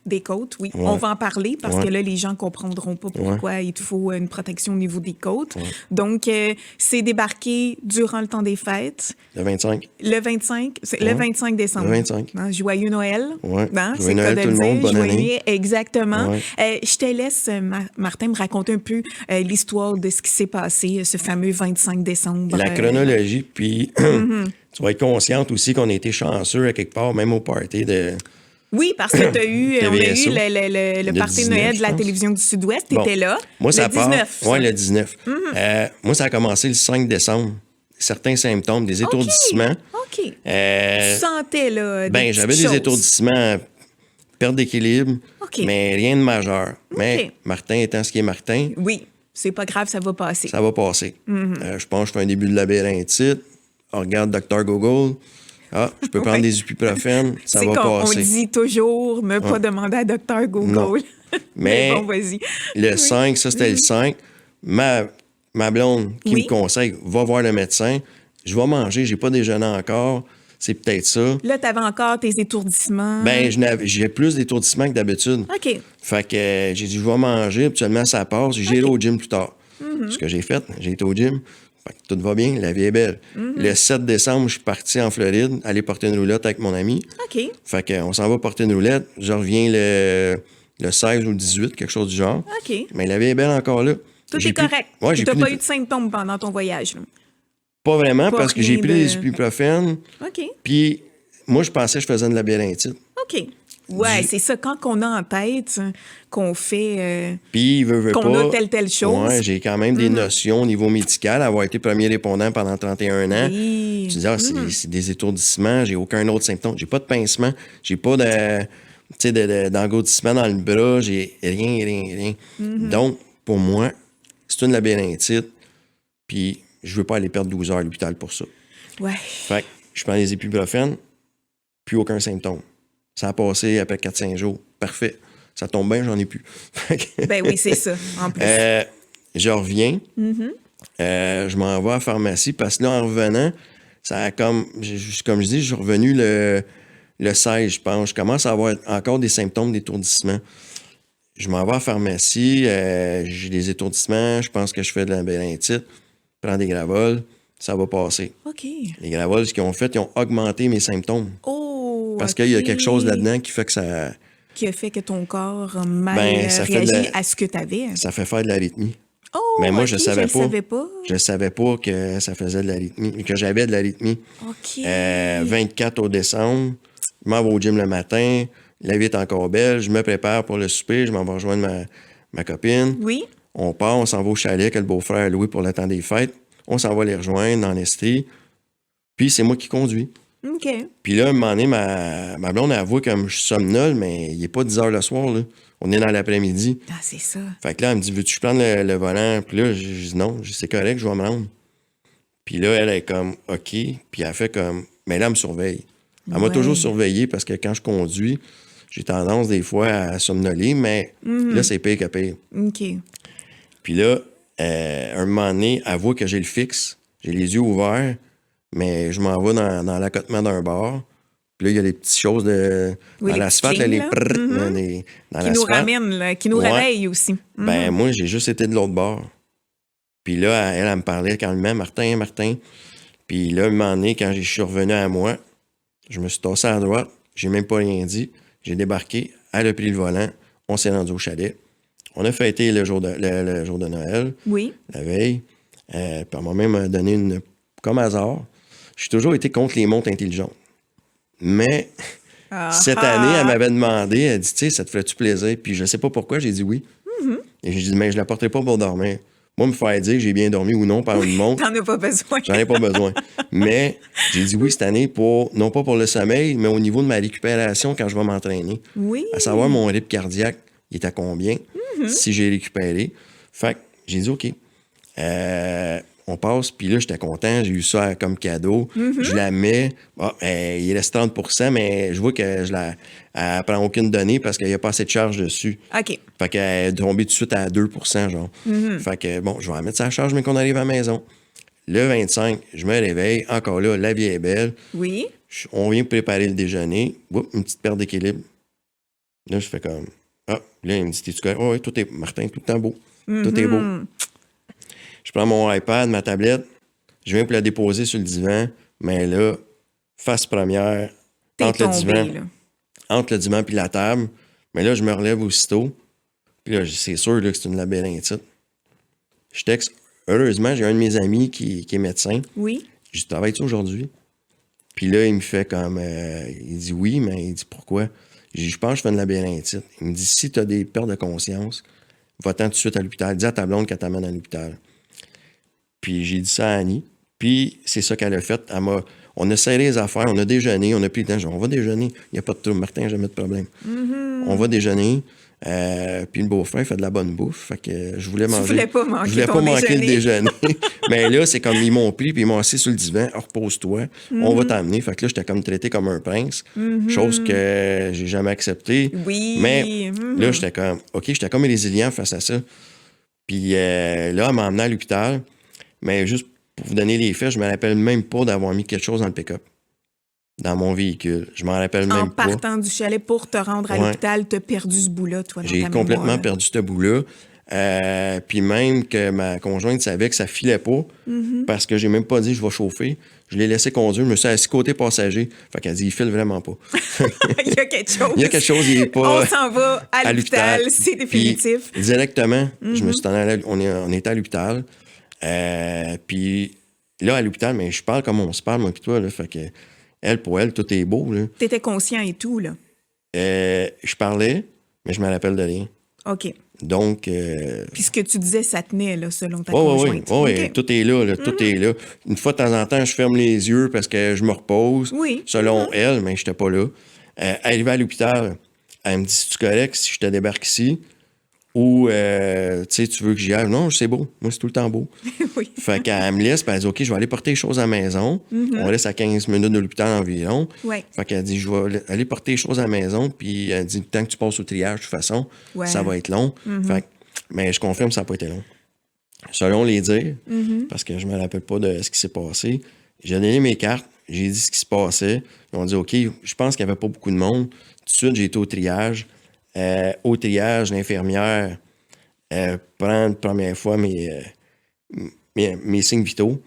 A: Des côtes, oui. On va en parler parce que là, les gens ne comprendront pas pourquoi il te faut une protection au niveau des côtes. Donc, c'est débarqué durant le temps des fêtes.
B: Le 25.
A: Le 25, c'est le 25 décembre.
B: Le 25.
A: Joyeux Noël.
B: Joyeux Noël tout le monde, bonne année.
A: Exactement. Je te laisse, Martin, me raconter un peu l'histoire de ce qui s'est passé ce fameux 25 décembre.
B: La chronologie, puis tu vas être consciente aussi qu'on a été chanceux à quelque part, même au party de...
A: Oui, parce que on a eu le party de Noël de la télévision du Sud-Ouest. Tu étais là.
B: Moi,
A: le 19.
B: Oui, le 19. Moi, ça a commencé le 5 décembre. Certains symptômes, des étourdissements.
A: OK. Tu sentais, là,
B: j'avais des étourdissements, perte d'équilibre, mais rien de majeur. Mais Martin étant ce qui est Martin...
A: Oui, c'est pas grave, ça va passer.
B: Ça va passer. Je pense que je fais un début de labyrinthite. On regarde Dr Google... je peux prendre des ibuprofène, ça va passer.
A: On dit toujours, ne pas demander à Dr Google.
B: Non. Mais
A: bon, vas-y.
B: Le 5, ça, c'était le 5. Ma blonde qui me conseille, va voir le médecin. Je vais manger, j'ai pas déjeuné encore. C'est peut-être ça.
A: Là, tu avais encore tes étourdissements.
B: J'ai plus d'étourdissements que d'habitude.
A: OK.
B: Fait que j'ai dit, je vais manger. Habituellement, ça passe. J'irai au gym plus tard. Ce que j'ai fait, j'ai été au gym. Tout va bien, la vie est belle. Le 7 décembre, je suis parti en Floride, aller porter une roulette avec mon ami.
A: OK.
B: Fait qu'on s'en va porter une roulette. Je reviens le 16 ou le 18, quelque chose du genre.
A: OK.
B: Mais la vie est belle encore là.
A: Tout est correct. Tu n'as pas eu de symptômes pendant ton voyage.
B: Pas vraiment,
A: Pas
B: parce que j'ai
A: rien
B: pris
A: de-
B: des ibuprofènes,
A: OK.
B: puis moi, je pensais que je faisais de la labyrintite.
A: OK. Ouais, c'est ça. Quand on a en tête qu'on fait...
B: Puis, veut
A: qu'on
B: pas,
A: a telle chose.
B: ouais, j'ai quand même des notions au niveau médical, avoir été premier répondant pendant 31 ans.
A: Oui.
B: Tu dis, c'est des étourdissements, j'ai aucun autre symptôme. J'ai pas de pincement, j'ai pas de, tu sais, d'engourdissement dans le bras, j'ai rien. Donc, pour moi, c'est une labyrinthite, puis je veux pas aller perdre 12 heures à l'hôpital pour ça.
A: Ouais.
B: Fait que je prends les ibuprofènes, plus aucun symptôme. Ça a passé après 4-5 jours. Parfait. Ça tombe bien, j'en ai plus.
A: Ben oui, c'est ça, en plus.
B: Je reviens. Je m'en vais à la pharmacie parce que là, en revenant, ça a comme je dis, je suis revenu le 16, je pense. Je commence à avoir encore des symptômes d'étourdissement. Je m'en vais à la pharmacie, j'ai des étourdissements, je pense que je fais de la labyrintite, je prends des gravols, ça va passer.
A: OK.
B: Les gravols, ce qu'ils ont fait, ils ont augmenté mes symptômes.
A: Oh,
B: Parce
A: OK.
B: qu'il y a quelque chose là-dedans qui fait que ça
A: Qui a fait que ton corps a mal
B: Ben, ça fait de
A: réagi
B: la-
A: à ce que tu avais.
B: fait faire de l'arythmie.
A: Oh,
B: Mais moi,
A: OK,
B: je savais
A: le
B: pas.
A: savais pas.
B: Je savais pas que ça faisait de l'arythmie, que j'avais de l'arythmie.
A: OK.
B: 24 au décembre, je m'en vais au gym le matin, la vie est encore belle, je me prépare pour le souper, je m'en vais rejoindre ma copine.
A: Oui.
B: On part, on s'en va au chalet que le beau-frère a loué pour le temps des fêtes. On s'en va les rejoindre dans l'Estrie. Puis c'est moi qui conduis.
A: OK.
B: Puis là, un moment donné, ma blonde a avoué comme je suis somnole, mais il n'est pas 10 heures le soir, là. On est dans l'après-midi.
A: Ah, c'est ça.
B: Fait que là, elle me dit, veux-tu prendre le volant? Puis là, je dis non, c'est correct, je vais me rendre. Puis là, elle est comme, OK. Puis elle fait comme, mais là, elle me surveille. Elle m'a
A: Ouais.
B: toujours surveillé parce que quand je conduis, j'ai tendance des fois à somnoler, mais là, c'est pire que pire.
A: OK.
B: Puis là, un moment donné, elle voit que j'ai le fixe, j'ai les yeux ouverts, mais je m'en vais dans l'accotement d'un bar. Puis là, il y a des petites choses
A: Oui,
B: dans
A: les
B: l'asphalte,
A: petits
B: là, les
A: clings, là.
B: prrrt, dans
A: Qui nous
B: l'asphalte.
A: ramène, là, qui nous
B: Ouais.
A: réveille aussi.
B: Ben, moi, j'ai juste été de l'autre bord. Puis là, elle me parlait calmement, Martin. Puis là, un moment donné, quand je suis revenu à moi, je me suis tassé à droite, j'ai même pas rien dit. J'ai débarqué, elle a pris le volant, on s'est rendu au chalet. On a fêté le jour de Noël,
A: Oui.
B: la veille. Puis elle m'a même donné une... Comme hasard, j'ai toujours été contre les montres intelligentes. Mais cette année, elle m'avait demandé, elle dit, tu sais, ça te ferait-tu plaisir? Puis je sais pas pourquoi, j'ai dit oui. Et j'ai dit, mais je la porterai pas pour dormir. Moi, me faire dire que j'ai bien dormi ou non par une montre,
A: T'en as pas besoin.
B: j'en ai pas besoin. Mais j'ai dit oui cette année, non pas pour le sommeil, mais au niveau de ma récupération quand je vais m'entraîner.
A: Oui.
B: À savoir, mon rythme cardiaque, il est à combien si j'ai récupéré. Fait que j'ai dit, OK. On passe, puis là, j'étais content. J'ai eu ça comme cadeau. Je la mets. Bon, il reste 30 mais je vois que elle prend aucune donnée parce qu'il n'y a pas assez de charge dessus.
A: OK.
B: Fait qu'elle est tombée tout de suite à 2 genre. Fait que, bon, je vais la mettre sa charge, mais qu'on arrive à la maison. Le 25, je me réveille. Encore là, la vie est belle.
A: Oui.
B: On vient préparer le déjeuner. Oups, une petite perte d'équilibre. Là, je fais comme... Ah, là, il me dit, t'es-tu correct? Oh, oui, tout est... Martin, tout le temps beau. Tout est beau. Je prends mon iPad, ma tablette. Je viens pour la déposer sur le divan. Mais là, face première,
A: T'es
B: entre le
A: tombé,
B: divan...
A: là.
B: Entre le divan puis la table. Mais là, je me relève aussitôt. Puis là, c'est sûr là, que c'est une labyrinthite. Je texte. Heureusement, j'ai un de mes amis qui est médecin.
A: Oui.
B: Je dis, travailles-tu aujourd'hui? Puis là, il me fait comme... il dit oui, mais il dit pourquoi? J'ai dit, je pense que je fais une labyrinthite. Il me dit, si tu as des pertes de conscience, va-t'en tout de suite à l'hôpital. Dis à ta blonde qu'elle t'amène à l'hôpital. Puis j'ai dit ça à Annie. Puis c'est ça qu'elle a fait. On a serré les affaires, on a déjeuné, on a pris le temps. On va déjeuner. Il n'y a pas de trouble. Martin, jamais de problème. On va déjeuner. Puis le beau-frère fait de la bonne bouffe. Fait que je voulais manger.
A: Tu voulais pas manquer
B: Je voulais
A: ton
B: pas manquer le
A: déjeuner.
B: déjeuner. Mais là, c'est comme ils m'ont pris puis ils m'ont assis sur le divan. Repose-toi. On va t'amener. Fait que là, j'étais comme traité comme un prince. Chose que j'ai jamais acceptée.
A: Oui.
B: Mais là, j'étais comme... OK, j'étais comme résilient face à ça. Puis là, elle m'a emmené à l'hôpital. Mais juste pour vous donner les faits, je me rappelle même pas d'avoir mis quelque chose dans le pick-up. Dans mon véhicule. Je m'en rappelle même pas.
A: En partant du chalet pour te rendre à l'hôpital, t'as perdu ce bout-là, toi, dans
B: J'ai
A: ta
B: complètement
A: mémoire.
B: perdu ce bout-là. Puis même que ma conjointe savait que ça filait pas parce que j'ai même pas dit je vais chauffer. Je l'ai laissé conduire. Je me suis assis côté passager. Fait qu'elle dit il file vraiment pas.
A: Il y a quelque chose.
B: Il y a quelque chose, il est pas...
A: On s'en va à l'hôpital, c'est définitif.
B: Puis, directement, je me suis allé on était à l'hôpital. Puis là, à l'hôpital, mais je parle comme on se parle, moi et toi, là, fait que elle, pour elle, tout est beau, là.
A: T'étais conscient et tout, là.
B: Je parlais, mais je me rappelle de rien.
A: OK.
B: Donc...
A: Puis ce que tu disais, ça tenait, là, selon ta
B: Oui,
A: conjointe.
B: OK. Tout est là, tout est là. Une fois de temps en temps, je ferme les yeux parce que je me repose,
A: Oui.
B: selon elle, mais je n'étais pas là. Arrivé à l'hôpital, elle me dit, c'est-tu correct si je te débarque ici? Ou, tu sais, tu veux que j'y aille? Non, c'est beau. Moi, c'est tout le temps beau.
A: Oui.
B: Fait qu'elle me laisse, puis elle dit, OK, je vais aller porter les choses à la maison. On laisse à 15 minutes de l'hôpital environ.
A: Ouais.
B: Fait qu'elle dit, je vais aller porter les choses à la maison, puis elle dit, tant que tu passes au triage, de toute façon, ça va être long. Fait que, mais je confirme, ça n'a pas été long. Selon les dires, parce que je ne me rappelle pas de ce qui s'est passé, j'ai donné mes cartes, j'ai dit ce qui se passait. Ils ont dit, OK, je pense qu'il n'y avait pas beaucoup de monde. Tout de suite, j'ai été au triage. Au triage, l'infirmière prend une première fois mes signes vitaux.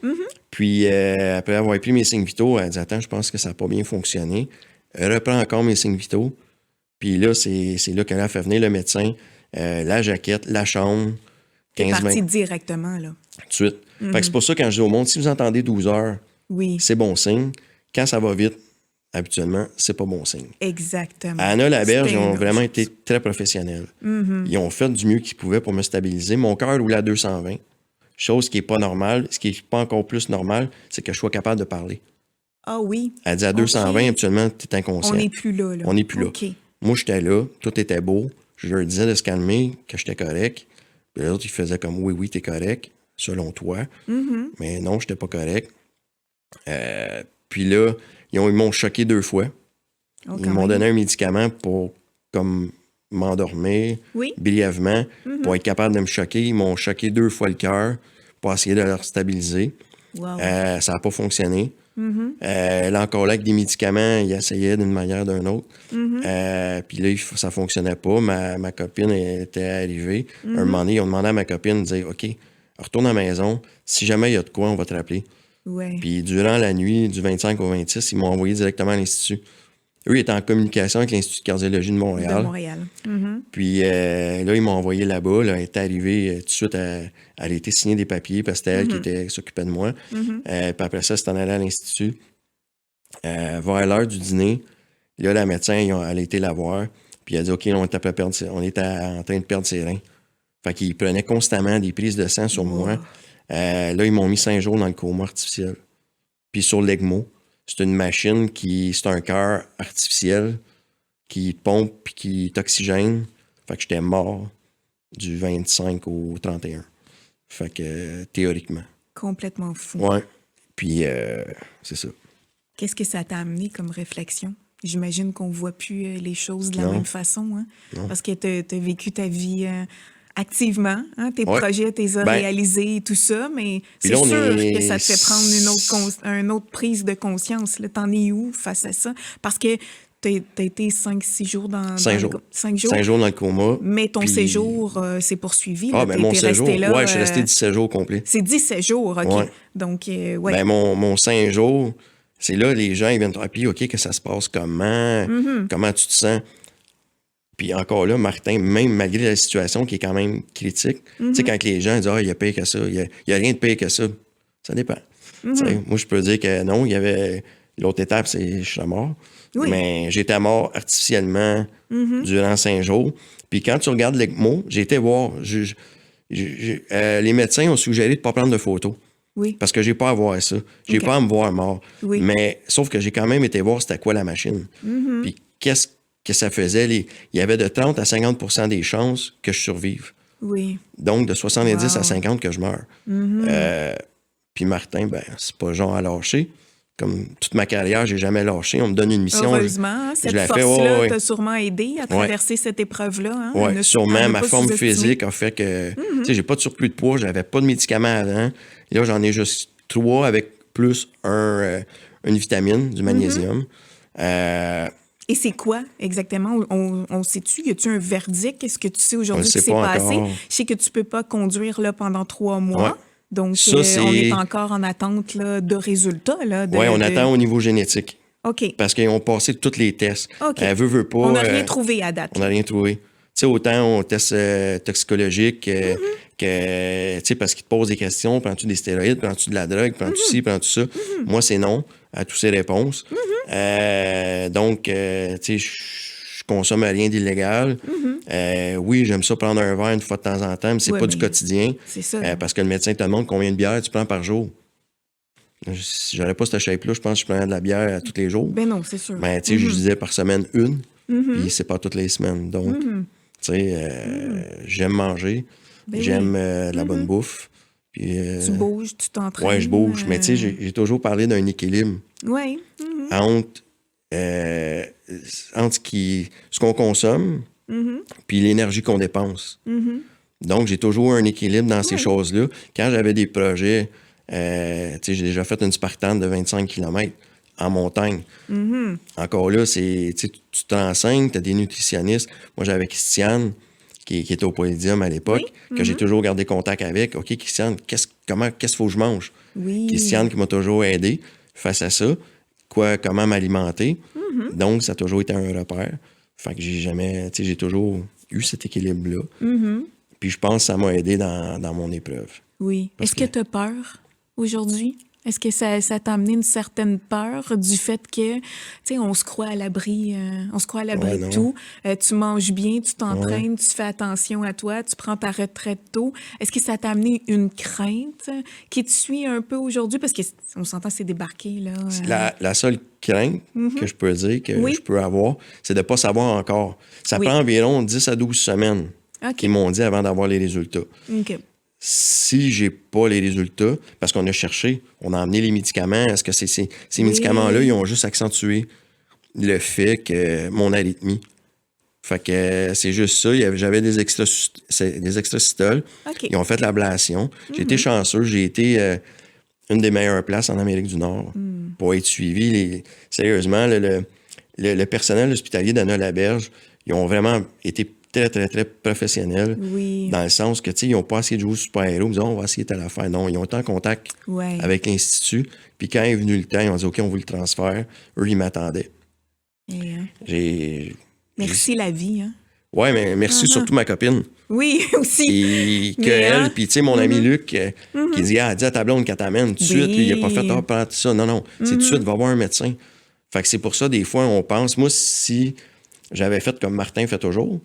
B: Puis, après avoir pris mes signes vitaux, elle dit, attends, je pense que ça n'a pas bien fonctionné. Elle reprend encore mes signes vitaux. Puis là, c'est là qu'elle a fait venir le médecin, la jaquette, la chambre.
A: T'es
B: 15
A: parti directement, là.
B: Tout de suite. Fait que c'est pour ça, quand je dis au monde, si vous entendez 12 heures,
A: Oui.
B: c'est bon signe. Quand ça va vite, habituellement, c'est pas bon signe.
A: Exactement.
B: À Anna Laberge,
A: C'était
B: ils ont
A: une
B: vraiment
A: chose.
B: été très professionnels. Ils ont fait du mieux qu'ils pouvaient pour me stabiliser. Mon cœur roulait à 220. Chose qui n'est pas normale. Ce qui n'est pas encore plus normal, c'est que je sois capable de parler.
A: Ah oui.
B: Elle dit à 220,
A: OK.
B: habituellement, tu es inconscient.
A: On n'est plus là, là.
B: On n'est plus
A: OK.
B: là. Moi, j'étais là, tout était beau. Je leur disais de se calmer, que j'étais correct. Puis l'autre, il faisait comme oui, t'es correct, selon toi. Mais non, j'étais pas correct. Puis là, ils m'ont choqué 2 fois.
A: Oh,
B: Ils
A: quand
B: m'ont
A: même.
B: donné un médicament pour comme m'endormir
A: Oui.
B: brièvement, pour être capable de me choquer. Ils m'ont choqué 2 fois le cœur pour essayer de le stabiliser.
A: Wow.
B: Ça n'a pas fonctionné. Là encore, là, avec des médicaments, ils essayaient d'une manière ou d'une autre. Puis là, ça ne fonctionnait pas. Ma copine était arrivée. Un moment donné, ils ont demandé à ma copine de dire, OK, retourne à la maison. Si jamais il y a de quoi, on va te rappeler.
A: Ouais.
B: Puis durant la nuit, du 25 au 26, ils m'ont envoyé directement à l'Institut. Eux, ils étaient en communication avec l'Institut de cardiologie de Montréal.
A: De Montréal.
B: Puis là, ils m'ont envoyé là-bas. Là, elle est arrivée tout de suite, elle a été signer des papiers parce que c'était elle qui s'occupait de moi. Puis après ça, c'était en allé à l'Institut. Vers l'heure du dîner, là, la médecin, elle a été la voir. Puis elle a dit, OK, on était en train de perdre ses reins. Fait qu'ils prenaient constamment des prises de sang sur moi. Là, ils m'ont mis 5 jours dans le coma artificiel. Puis sur l'ECMO, c'est une machine c'est un cœur artificiel qui pompe puis qui t'oxygène. Fait que j'étais mort du 25 au 31. Fait que théoriquement.
A: Complètement fou.
B: Ouais. Puis c'est ça.
A: Qu'est-ce que ça t'a amené comme réflexion? J'imagine qu'on ne voit plus les choses de la
B: Non.
A: même façon, hein?
B: Non.
A: Parce que tu as vécu ta vie activement, hein? Tes
B: Ouais.
A: projets, tes as
B: Ben,
A: réalisés et tout ça, mais c'est
B: là, on
A: sûr
B: est-
A: que ça te fait prendre une autre prise de conscience. Là, t'en es où face à ça? Parce que t'as été 5-6 jours dans...
B: 5
A: dans
B: jours.
A: le... 5 jours?
B: 5 jours dans le coma.
A: Mais ton
B: Puis-
A: séjour s'est poursuivi.
B: Ah,
A: là.
B: ben
A: T'es
B: mon
A: resté
B: séjour.
A: là,
B: Ouais, je suis resté 17 jours complets.
A: C'est 17 jours, OK.
B: Ouais.
A: Donc, ouais.
B: Ben, mon 5 jours, c'est là, les gens, ils viennent te rappeler, OK, que ça se passe comment? Comment tu te sens? Puis encore là, Martin, même malgré la situation qui est quand même critique, tu sais, quand les gens disent, il y a pire que ça, il y a rien de pire que ça, ça dépend. Tu sais, moi, je peux dire que non, il y avait l'autre étape, c'est je suis mort.
A: Oui.
B: Mais j'étais mort artificiellement durant 5 jours. Puis quand tu regardes l'ECMO, j'ai été voir, les médecins ont suggéré de ne pas prendre de photos.
A: Oui.
B: Parce que j'ai pas à voir ça. J'ai
A: OK.
B: pas à me voir mort.
A: Oui.
B: Mais sauf que j'ai quand même été voir c'était quoi la machine. Puis qu'est-ce que ça faisait? Il y avait de 30 à 50 des chances que je survive.
A: Oui.
B: Donc de 70
A: Wow.
B: à 50 que je meurs. Puis Martin, ben, c'est pas genre à lâcher. Comme toute ma carrière, j'ai jamais lâché. On me donne une mission.
A: Heureusement, cette
B: la fais,
A: force-là
B: ouais.
A: t'a sûrement aidé à traverser cette épreuve-là. Hein?
B: Oui,
A: Ne- à
B: sûrement.
A: ne
B: Ma
A: pas
B: forme
A: sous-estimer.
B: physique a fait que, tu sais, j'ai pas de surplus de poids, j'avais pas de médicaments avant. Et là, j'en ai juste 3 avec plus une vitamine, du magnésium.
A: Et c'est quoi exactement? On sait-tu? Y a-tu un verdict? Est-ce que tu sais aujourd'hui
B: On
A: ce
B: le
A: qui
B: sait
A: s'est
B: pas
A: passé?
B: encore.
A: Je sais que tu peux pas conduire là, pendant 3 mois.
B: Ouais.
A: Donc,
B: Ça, c'est-
A: on est encore en attente là, de résultats. Là,
B: Oui, on attend au niveau génétique.
A: OK.
B: Parce qu'ils ont passé tous les tests.
A: OK.
B: Veut pas.
A: On n'a rien trouvé à date.
B: On n'a rien trouvé. sais, autant au test toxicologique que, tu sais, parce qu'ils te posent des questions, prends-tu des stéroïdes, prends-tu de la drogue, prends-tu ci, prends-tu ça. Moi, c'est non à toutes ces réponses. Donc, tu sais, je consomme rien d'illégal. Oui, j'aime ça prendre un verre une fois de temps en temps, mais c'est pas du quotidien.
A: C'est ça.
B: Parce que le médecin te demande combien de bières tu prends par jour. Si j'aurais pas cette shape-là, je pense que je prendrais de la bière tous les jours.
A: Ben non, c'est sûr.
B: Mais tu sais, je disais par semaine une, puis c'est pas toutes les semaines. Donc, tu sais, j'aime manger, j'aime la bonne bouffe. Puis,
A: tu bouges, tu t'entraînes.
B: Oui, je bouge. Mais tu sais, j'ai toujours parlé d'un équilibre
A: Oui.
B: entre ce qu'on consomme puis l'énergie qu'on dépense. Donc, j'ai toujours un équilibre dans ces choses-là. Quand j'avais des projets, tu sais, j'ai déjà fait une Spartan de 25 km en montagne. Encore là, tu te renseignes, tu as des nutritionnistes. Moi, j'avais Christiane, qui était au Polydium à l'époque, que j'ai toujours gardé contact avec. OK, Christiane, qu'est-ce qu'il faut que je mange? Christiane qui m'a toujours aidé face à ça. Comment m'alimenter. Donc, ça a toujours été un repère. Fait que j'ai toujours eu cet équilibre-là. Puis je pense que ça m'a aidé dans mon épreuve.
A: Oui. Est-ce que tu as peur aujourd'hui? Est-ce que ça t'a amené une certaine peur du fait que, tu sais, on se croit à l'abri de tout. Tu manges bien, tu t'entraînes, tu fais attention à toi, tu prends ta retraite tôt. Est-ce que ça t'a amené une crainte qui te suit un peu aujourd'hui? Parce qu'on s'entend, c'est débarqué, là.
B: La seule crainte que je peux dire, que je peux avoir, c'est de ne pas savoir encore. Ça prend environ 10 à 12 semaines qu'ils m'ont dit avant d'avoir les résultats.
A: OK.
B: Si j'ai pas les résultats, parce qu'on a cherché, on a amené les médicaments, est-ce que ces médicaments-là, ils ont juste accentué le fait que mon arythmie. Fait que c'est juste ça. J'avais des extracytoles. Ils ont fait l'ablation. J'ai été chanceux. J'ai été une des meilleures places en Amérique du Nord pour être suivi. Sérieusement, le personnel hospitalier d'Anna-Laberge, ils ont vraiment été très, très, très professionnels. Dans le sens que, tu sais, ils n'ont pas essayé de jouer au super-héros. Ils me disaient, on va essayer telle affaire. Non, ils ont été en contact avec l'Institut. Puis quand est venu le temps, ils ont dit, OK, on vous le transfère. Eux, ils m'attendaient.
A: Merci la vie, hein?
B: Oui, mais merci surtout ma copine.
A: Oui, aussi.
B: Puis tu sais, mon ami Luc, qui dit, dis à ta blonde qu'elle t'amène tout de suite. Lui, il n'a pas fait, prends ça. Non, c'est tout de suite, va voir un médecin. Fait que c'est pour ça, des fois, on pense, moi, si j'avais fait comme Martin fait toujours,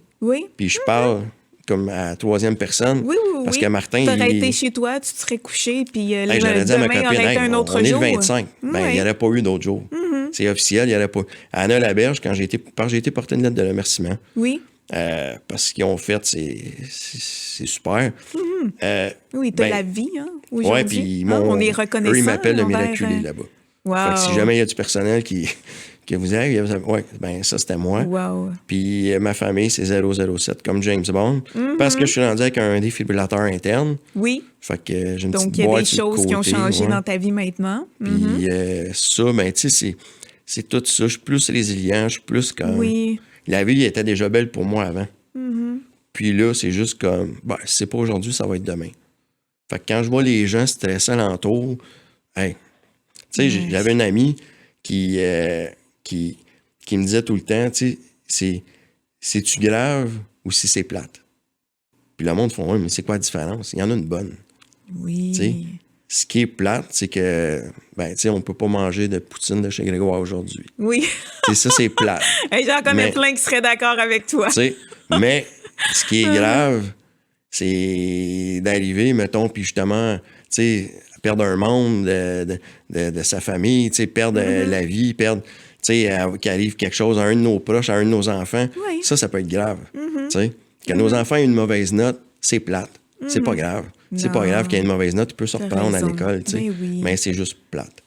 B: puis je parle comme à la troisième personne, parce que Martin,
A: tu aurais été chez toi, tu te serais couché, puis
B: j'aurais dit à ma copine,
A: aurait été un autre
B: on est
A: jour.
B: le 25. Il n'y aurait pas eu d'autres jours. C'est officiel, il n'y aurait pas. À Anna-Laberge, quand j'ai été porter une lettre de remerciement. Parce qu'ils ont fait, c'est super.
A: Oui, t'as la vie, hein, aujourd'hui.
B: Puis
A: on est reconnaissant.
B: Eux, ils m'appellent le miraculé là-bas. Fait que si jamais il y a du personnel qui vous aide, ben ça, c'était moi. Puis ma famille, c'est 007, comme James Bond. Parce que je suis rendu avec un défibrillateur interne. Fait que j'ai une petite boîte.
A: Donc, il y a des choses qui ont changé dans ta vie maintenant.
B: Puis ça, ben tu sais, c'est tout ça. Je suis plus résilient, je suis plus comme... La vie était déjà belle pour moi avant. Puis là, c'est juste comme, si c'est pas aujourd'hui, ça va être demain. Fait que quand je vois les gens stressés alentour, tu sais, j'avais une amie qui me disait tout le temps, tu sais, c'est-tu grave ou si c'est plate? Puis le monde font, mais c'est quoi la différence? Il y en a une bonne. Tu sais, ce qui est plate, c'est que, tu sais, on peut pas manger de poutine de chez Grégoire aujourd'hui. Tu sais, ça, c'est plate.
A: J'en connais plein qui seraient d'accord avec toi.
B: Tu sais, mais ce qui est grave, c'est d'arriver, mettons, puis justement, tu sais, perdre un membre de sa famille, tu sais, perdre la vie, perdre, tu sais, qu'il arrive quelque chose à un de nos proches, à un de nos enfants. Ça peut être grave. Tu sais, que nos enfants aient une mauvaise note, c'est plate. C'est pas grave. C'est pas grave qu'il y ait une mauvaise note, tu peux se reprendre à l'école, tu sais. Mais c'est juste plate.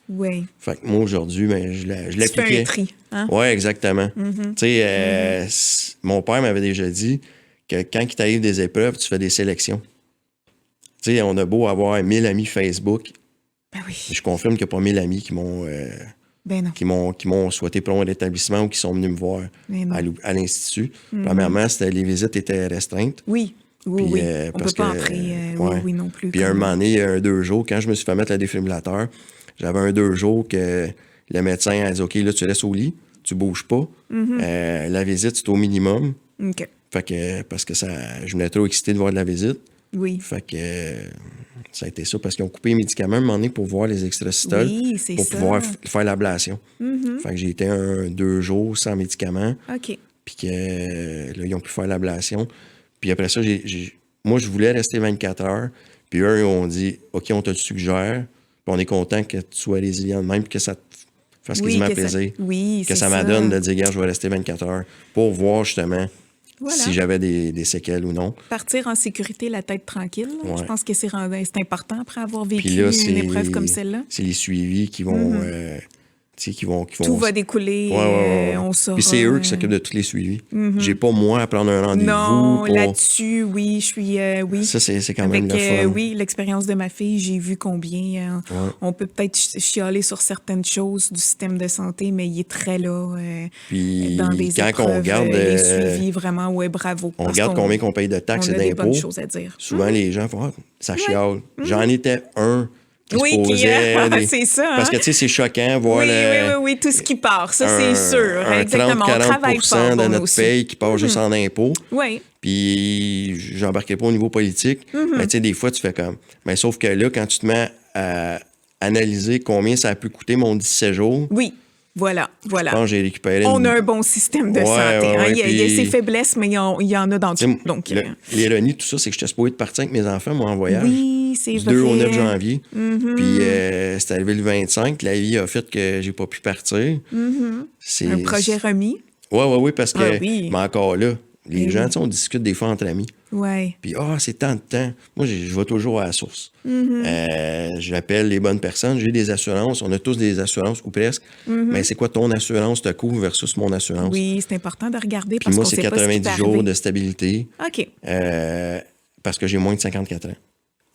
B: Fait que moi, aujourd'hui, je l'appliquais.
A: Tu fais un tri, hein?
B: Oui, exactement. Tu sais, mon père m'avait déjà dit que quand il t'arrive des épreuves, tu fais des sélections. Tu sais, on a beau avoir 1000 amis Facebook. Je confirme qu'il n'y a pas 1000 amis qui m'ont souhaité prendre l'établissement ou qui sont venus me voir à l'Institut. Premièrement, les visites étaient restreintes.
A: On ne peut pas entrer. Non plus.
B: Puis un moment donné, il y a un 2 jours, quand je me suis fait mettre le défibrillateur, j'avais un 2 jours que le médecin a dit, OK, là, tu restes au lit, tu bouges pas. La visite, c'est au minimum. Fait que, parce que je venais trop excité de voir de la visite.
A: Oui.
B: Fait que ça a été ça, parce qu'ils ont coupé les médicaments à un moment donné pour voir les extracytoles,
A: Oui, c'est
B: pour
A: ça.
B: pouvoir faire l'ablation. Fait que j'ai été 2 jours sans médicaments.
A: OK.
B: Puis que là, ils ont pu faire l'ablation. Puis après ça, moi, je voulais rester 24 heures. Puis eux, ils ont dit, OK, on te le suggère. Puis on est content que tu sois résilient de même, puis que ça te fasse quasiment plaisir.
A: Oui,
B: que ça m'adonne de dire, gars, je vais rester 24 heures pour voir justement si j'avais des séquelles ou non.
A: Partir en sécurité, la tête tranquille.
B: Ouais.
A: Je pense que c'est important après avoir vécu
B: Puis là,
A: une épreuve comme celle-là.
B: C'est les suivis qui vont...
A: Tout va découler, on saura.
B: Puis c'est eux qui s'occupent de tous les suivis. J'ai pas, moi, à prendre un rendez-vous.
A: Non, là-dessus, oui, je suis... oui.
B: Ça, c'est quand même
A: Avec,
B: le fun.
A: oui, l'expérience de ma fille, j'ai vu combien on peut peut-être chialer sur certaines choses du système de santé, mais il est très là
B: Puis
A: dans des
B: quand
A: épreuves,
B: on regarde...
A: les suivis, vraiment, ouais, bravo.
B: On regarde combien qu'on paye de taxes et d'impôts.
A: On a des bonnes choses à dire.
B: Souvent, les gens font ça chiale. J'en étais un qui se posait...
A: c'est ça. Hein?
B: Parce que, tu sais, c'est choquant voir
A: oui, tout ce qui part. Ça, c'est sûr. Exactement.
B: 30-40%
A: on travaille fort
B: de notre paye qui part juste en impôts.
A: Oui.
B: Puis, j'embarquais pas au niveau politique. Mais tu sais, des fois, tu fais comme... Mais sauf que là, quand tu te mets à analyser combien ça a pu coûter mon 17 jours...
A: Oui. Voilà.
B: Je pense que j'ai récupéré...
A: On a un bon système de santé. Il y a ses faiblesses, mais il y en a dans tout. Donc,
B: l'ironie de tout ça, c'est que j'étais supposé de partir avec mes enfants, moi, en voyage.
A: Oui, c'est vrai.
B: Du 2 au 9 janvier. Puis c'est arrivé le 25. La vie a fait que j'ai pas pu partir.
A: Un projet remis.
B: Oui, parce que... Mais encore là, les gens, on discute des fois entre amis.
A: Oui.
B: Puis, c'est tant de temps. Moi, je vais toujours à la source. J'appelle les bonnes personnes. J'ai des assurances. On a tous des assurances, ou presque. Mais c'est quoi ton assurance te couvre versus mon assurance?
A: Oui, c'est important de regarder
B: parce
A: qu'on
B: sait pas. Puis moi, c'est 90 jours de stabilité.
A: OK.
B: Parce que j'ai moins de 54 ans.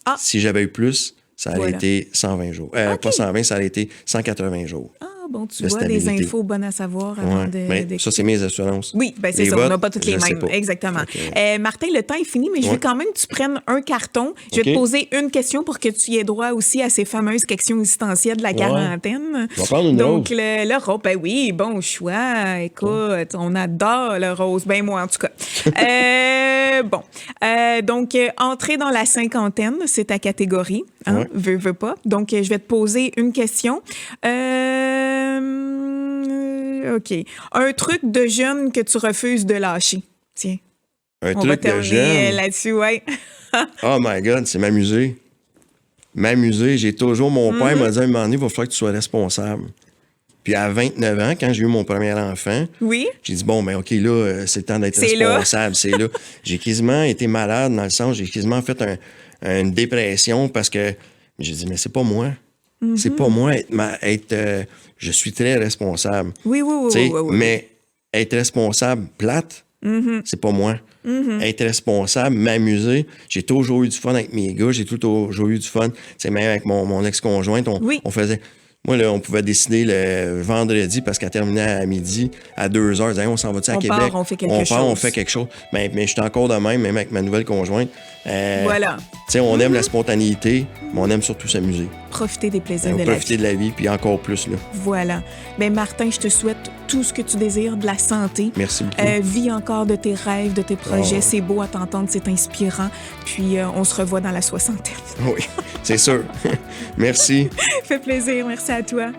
A: Ah.
B: Si j'avais eu plus, ça aurait été 120 jours. Pas 120, ça aurait été 180 jours.
A: Bon, tu vois, des infos bonnes à savoir avant de...
B: Ça, c'est mes assurances.
A: Oui, c'est ça. On n'a pas toutes les mêmes. Exactement. Martin, le temps est fini, mais je veux quand même que tu prennes un carton. Je vais te poser une question pour que tu y aies droit aussi à ces fameuses questions existentielles de la quarantaine.
B: On va prendre une
A: Donc,
B: rose.
A: le rose, oui, bon choix. Écoute, on adore le rose. Ben moi, en tout cas. Donc, entrer dans la cinquantaine, c'est ta catégorie. Hein? Veux pas. Donc, je vais te poser une question. OK. Un truc de jeune que tu refuses de lâcher. Tiens.
B: Un truc de jeune?
A: Là-dessus, ouais.
B: Oh my God, c'est m'amuser. M'amuser. J'ai toujours... Mon père m'a dit à un moment donné, il va falloir que tu sois responsable. Puis à 29 ans, quand j'ai eu mon premier enfant, j'ai dit, bon, OK, là, c'est le temps d'être responsable. C'est là. J'ai quasiment été malade dans le sens, j'ai quasiment fait une dépression parce que j'ai dit, mais c'est pas moi. C'est pas moi être je suis très responsable.
A: Oui.
B: Mais être responsable plate, c'est pas moi. Être responsable, m'amuser. J'ai toujours eu du fun avec mes gars, j'ai toujours eu du fun. T'sais, même avec mon ex-conjointe, on faisait... Moi, là, on pouvait décider le vendredi parce qu'elle terminait à midi, à 2 heures. On s'en va-tu à Québec?
A: On fait quelque chose.
B: On fait quelque chose. Mais je suis encore de même avec ma nouvelle conjointe.
A: Voilà.
B: On aime la spontanéité, mais on aime surtout s'amuser.
A: Profiter des plaisirs de la vie.
B: Profiter de la vie, puis encore plus. Là.
A: Voilà. Ben Martin, je te souhaite tout ce que tu désires, de la santé.
B: Merci beaucoup.
A: Vis encore de tes rêves, de tes projets. C'est beau à t'entendre, c'est inspirant. Puis on se revoit dans la soixantaine.
B: Oui, c'est sûr. Merci.
A: Ça fait plaisir. Merci à toi.